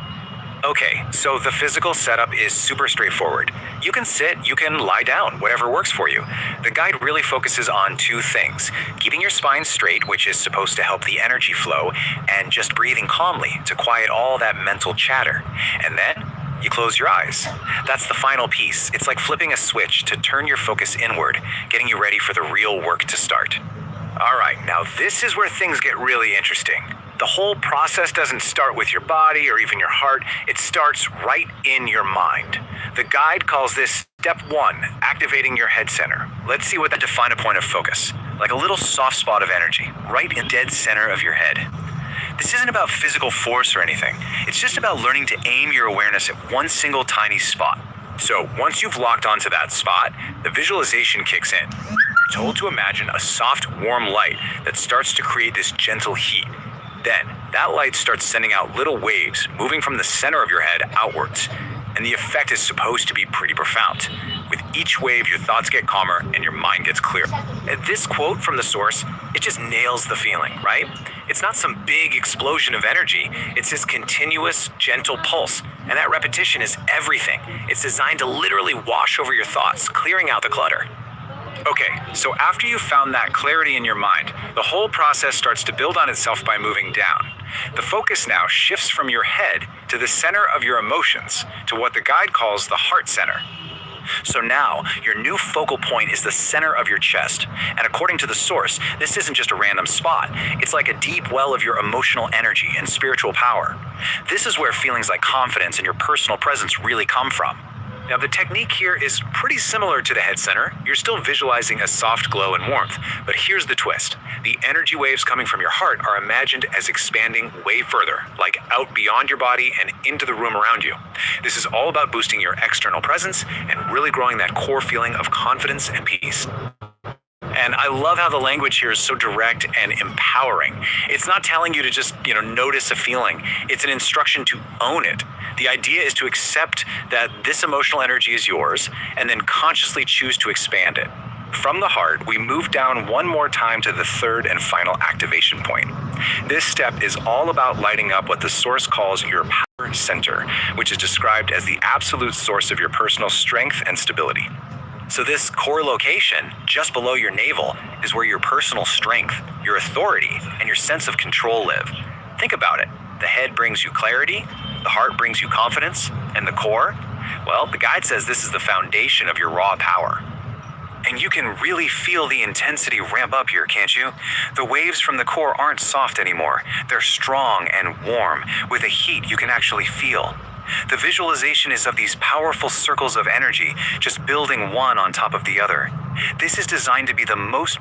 Okay, so the physical setup is super straightforward. You can sit, you can lie down, whatever works for you. The guide really focuses on 2 things: keeping your spine straight, which is supposed to help the energy flow, and just breathing calmly to quiet all that mental chatter. And then you close your eyes. That's the final piece. It's like flipping a switch to turn your focus inward, getting you ready for the real work to start. All right, now this is where things get really interesting. The whole process doesn't start with your body or even your heart. It starts right in your mind. The guide calls this step 1, activating your head center. Let's see what that define a point of focus, like a little soft spot of energy, right in the dead center of your head. This isn't about physical force or anything. It's just about learning to aim your awareness at one single tiny spot. So once you've locked onto that spot, the visualization kicks in. You're told to imagine a soft, warm light that starts to create this gentle heat. Then, that light starts sending out little waves moving from the center of your head outwards. And the effect is supposed to be pretty profound. With each wave, your thoughts get calmer and your mind gets clear. And this quote from the source, it just nails the feeling, right? It's not some big explosion of energy. It's this continuous, gentle pulse. And that repetition is everything. It's designed to literally wash over your thoughts, clearing out the clutter. Okay, so after you've found that clarity in your mind, the whole process starts to build on itself by moving down. The focus now shifts from your head to the center of your emotions, to what the guide calls the heart center. So now, your new focal point is the center of your chest. And according to the source, this isn't just a random spot. It's like a deep well of your emotional energy and spiritual power. This is where feelings like confidence and your personal presence really come from. Now, the technique here is pretty similar to the head center. You're still visualizing a soft glow and warmth, but here's the twist. The energy waves coming from your heart are imagined as expanding way further, like out beyond your body and into the room around you. This is all about boosting your external presence and really growing that core feeling of confidence and peace. And I love how the language here is so direct and empowering. It's not telling you to just, notice a feeling. It's an instruction to own it. The idea is to accept that this emotional energy is yours and then consciously choose to expand it. From the heart, we move down one more time to the third and final activation point. This step is all about lighting up what the source calls your power center, which is described as the absolute source of your personal strength and stability. So this core location, just below your navel, is where your personal strength, your authority, and your sense of control live. Think about it. The head brings you clarity, the heart brings you confidence, and the core? Well, the guide says this is the foundation of your raw power. And you can really feel the intensity ramp up here, can't you? The waves from the core aren't soft anymore. They're strong and warm, with a heat you can actually feel. The visualization is of these powerful circles of energy, just building one on top of the other. This is designed to be the most